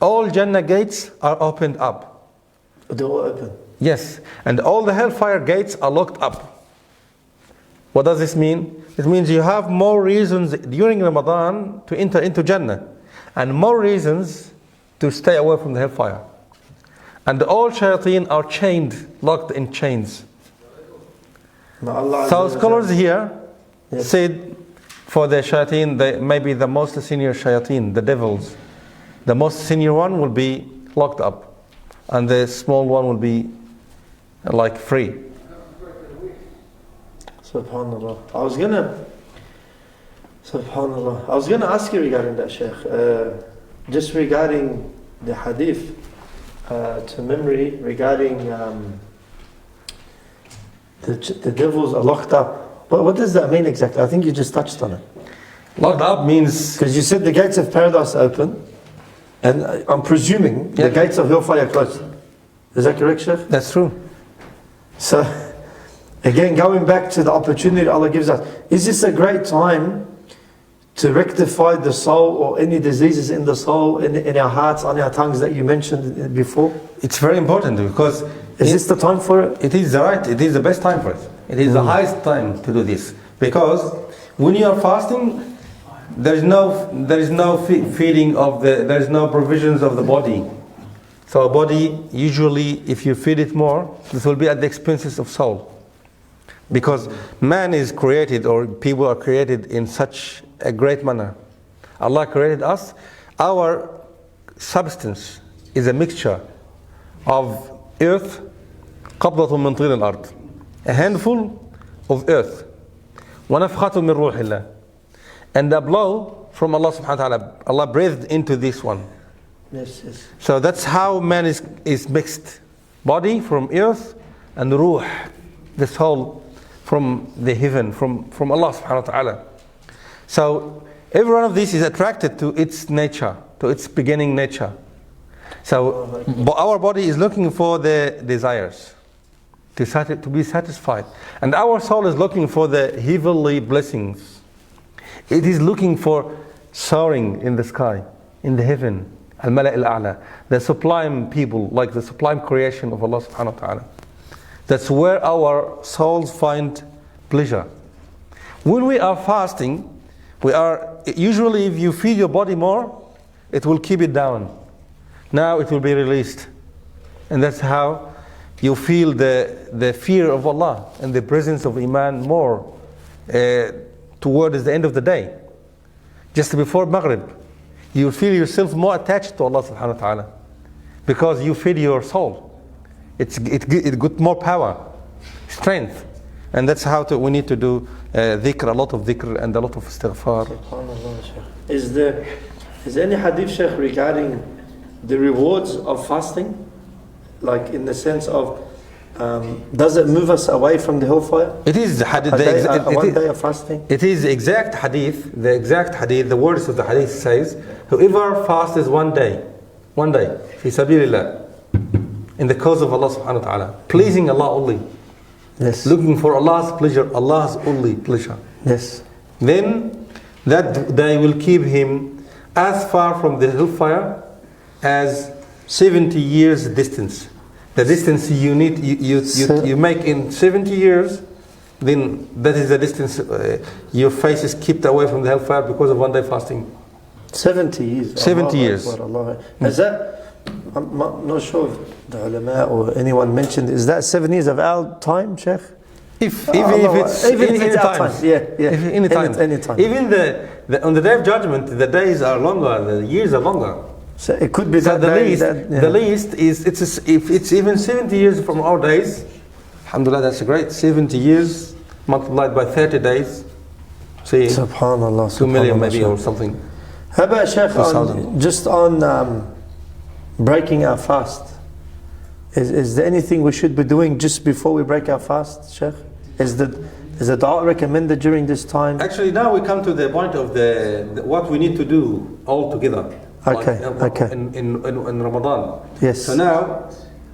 all Jannah gates are opened up. They're all open. Yes. And all the hellfire gates are locked up. What does this mean? It means you have more reasons during Ramadan to enter into Jannah, and more reasons to stay away from the hellfire. And all shayateen are chained, locked in chains. So scholars here said for the shayateen, maybe the most senior shayateen, the devils, the most senior one will be locked up, and the small one will be like free. Subhanallah. I was gonna ask you regarding that, Sheikh. Just regarding the hadith to memory, regarding the devils are locked up. What does that mean exactly? I think you just touched on it. Locked up means... Because you said the gates of paradise are open, and I'm presuming the gates of hellfire are closed. Is that correct, Sheikh? That's true. So, again, going back to the opportunity Allah gives us, is this a great time to rectify the soul or any diseases in the soul, in our hearts, on our tongues that you mentioned before? It's very important because Is this the time for it? it is right. It is the best time for it. It is the highest time to do this because when you are fasting, there is no feeding of there is no provisions of the body. So a body usually, if you feed it more, this will be at the expenses of soul. Because man is created, or people are created in such a great manner. Allah created us. Our substance is a mixture of earth, قبضة من طين الأرض, a handful of earth, ونفخة من روح الله, and a blow from Allah subhanahu wa ta'ala. Allah breathed into this one. Yes, yes. So that's how man is mixed. Body from earth and ruh, the soul from the heaven, from Allah subhanahu wa ta'ala. So every one of these is attracted to its nature, to its beginning nature. So our body is looking for the desires, to be satisfied. And our soul is looking for the heavenly blessings. It is looking for soaring in the sky, in the heaven, al-mala' al-a'la, the sublime people, like the sublime creation of Allah subhanahu wa ta'ala. That's where our souls find pleasure. When we are fasting, usually if you feed your body more, it will keep it down. Now it will be released. And that's how you feel the fear of Allah and the presence of Iman more towards the end of the day. Just before Maghrib, you feel yourself more attached to Allah subhanahu wa ta'ala because you feed your soul. It got more power, strength. And that's how we need to do dhikr, a lot of dhikr and a lot of istighfar. SubhanAllah, Shaykh. Is there any hadith, Shaykh, regarding the rewards of fasting? Like in the sense of, does it move us away from the hellfire? It is hadith, one day of fasting? It is the exact hadith, the words of the hadith says, whoever fasts one day, fi sabilillah, in the cause of Allah subhanahu wa ta'ala, pleasing Allah only, yes, looking for Allah's pleasure, Allah's only pleasure, yes, then that day will keep him as far from the hellfire as 70 years distance. The distance you make in 70 years, then that is the distance your face is kept away from the hellfire because of one day fasting. 70 years. 70 years. Is that, I'm not sure if the ulama or anyone mentioned, is that 7 years of our time, Sheikh? Even if it's any time. Yeah. Any time. Even on the day of judgment, the days are longer, the years are longer. So it could be so that the least is if it's even 70 years from our days, alhamdulillah, that's great. 70 years multiplied by 30 days, see, subhanallah, 2 million maybe or something. How about, Shaykh, just on breaking our fast? Is there anything we should be doing just before we break our fast, Shaykh? Is the dua recommended during this time? Actually, now we come to the point of what we need to do all together. Okay. In Ramadan. Yes. So now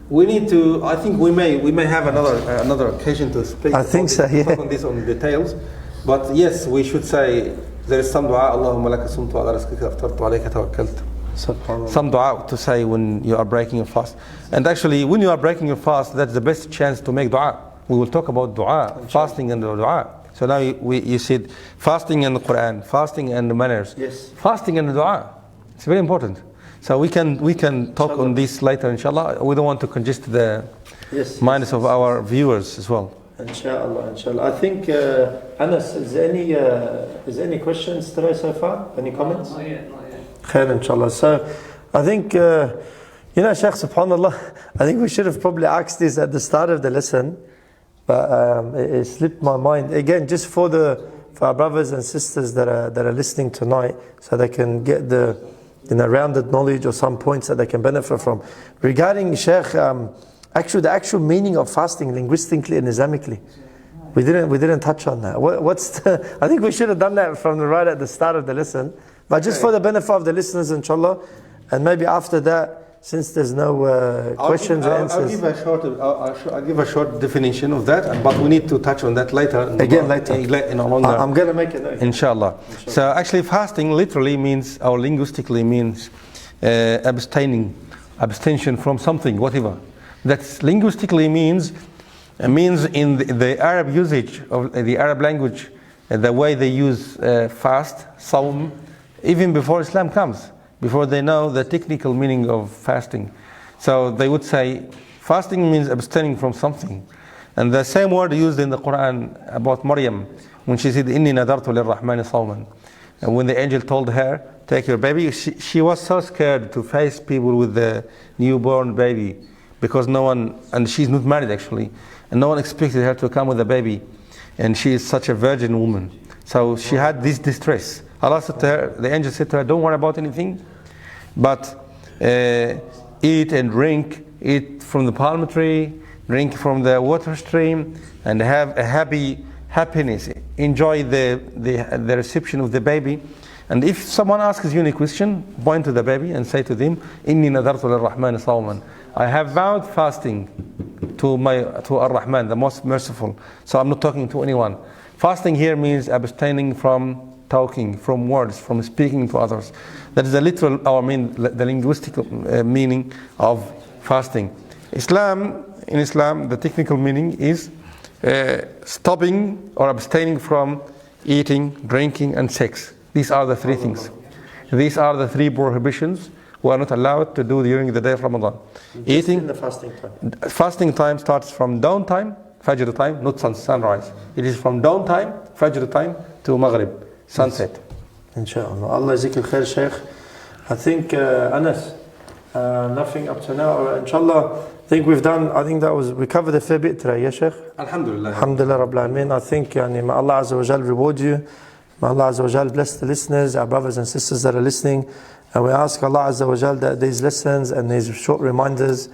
we need to. I think we may have another occasion to speak. I think so. Yeah. Talk on this on details, but yes, we should say there is some dua. Allahumma laka sumtu ala rizqika aftartu alayka tawakkaltu. Subhanallah. Some dua to say when you are breaking your fast. And actually, when you are breaking your fast, that's the best chance to make dua. We will talk about dua, fasting and dua. So now you said fasting and the Quran, fasting and the manners, yes, fasting and the dua. It's very important. So we can talk on this later, inshallah. We don't want to congest the minds of our viewers as well. Inshallah. I think, Anas, is there any questions today so far? Any comments? Not yet. Khair, inshallah. So I think, Shaykh, subhanallah, I think we should have probably asked this at the start of the lesson, but it slipped my mind. Again, just for our brothers and sisters that are listening tonight, so they can get the rounded knowledge or some points that they can benefit from. Regarding, Shaykh, the actual meaning of fasting linguistically and Islamically, we didn't touch on that. I think we should have done that from right at the start of the lesson, but just for the benefit of the listeners, inshallah, and maybe after that, since there's no questions or answers. I'll give a short definition of that, but we need to touch on that later. Again, later. I'm going to make it later. Inshallah. So actually fasting literally means, or linguistically means, abstention from something, whatever. That linguistically means in the Arab usage of the Arab language, the way they use fast, sawm, even before Islam comes, before they know the technical meaning of fasting. So they would say fasting means abstaining from something. And the same word used in the Quran about Maryam when she said, Inni nadartu lirrahmani sawman. And when the angel told her, take your baby, she was so scared to face people with the newborn baby, because no one, and she's not married actually, and no one expected her to come with a baby. And she is such a virgin woman. So she had this distress. Allah said to her, the angel said to her, don't worry about anything, but eat and drink, eat from the palm tree, drink from the water stream, and have a happiness. Enjoy the reception of the baby. And if someone asks you any question, point to the baby and say to them, Inni nadartu lirrahmani sawman. I have vowed fasting to Ar-Rahman, the most merciful. So I'm not talking to anyone. Fasting here means abstaining from talking, from words, from speaking to others. That is the literal, the linguistic meaning of fasting. In Islam, the technical meaning is stopping or abstaining from eating, drinking, and sex. These are the three things. These are the three prohibitions we are not allowed to do during the day of Ramadan. Eating, in the fasting time. Fasting time starts from dawn time, Fajr time, not sunrise. It is from dawn time, Fajr time, to Maghrib, sunset. Inshallah. Allah Zikr Khair, Shaykh. I think, Anas, nothing up to now. Inshallah, I think we covered a fair bit today, yeah, Shaykh? Alhamdulillah. Alhamdulillah Rabbil Alameen. I think, may Allah Azza wa Jal reward you. May Allah Azza wa Jal bless the listeners, our brothers and sisters that are listening. And we ask Allah Azza wa Jal that these lessons and these short reminders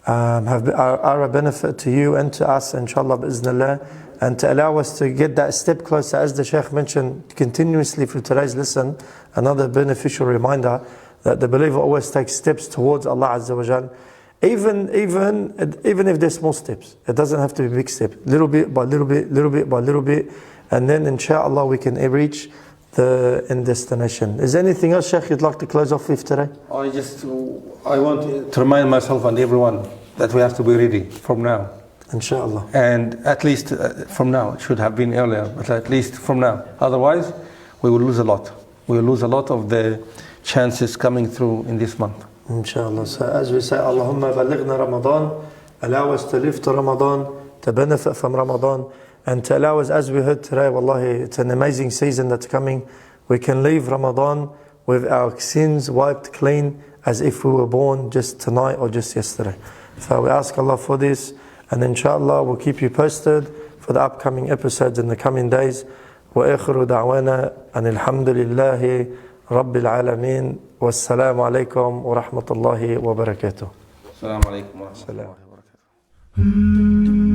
are a benefit to you and to us, inshallah, bi'Iznillah, and to allow us to get that step closer, as the Shaykh mentioned continuously through today's lesson, another beneficial reminder that the believer always takes steps towards Allah Azza wa Jal. Even if they're small steps, it doesn't have to be big steps, little bit by little bit, little bit by little bit, and then inshallah we can reach the end destination. Is there anything else, Shaykh, you'd like to close off with today? I want to remind myself and everyone that we have to be ready from now. Inshallah. And at least from now. It should have been earlier, but at least from now. Otherwise, we will lose a lot. We will lose a lot of the chances coming through in this month. Inshallah. So as we say, Allahumma balighna Ramadan, allow us to live to Ramadan, to benefit from Ramadan, and to allow us, as we heard today, wallahi, it's an amazing season that's coming. We can leave Ramadan with our sins wiped clean as if we were born just tonight or just yesterday. So we ask Allah for this, and inshallah we'll keep you posted for the upcoming episodes in the coming days. وآخر دعوانا أن الحمد لله رب العالمين والسلام عليكم ورحمة الله وبركاته. السلام عليكم ورحمة الله وبركاته.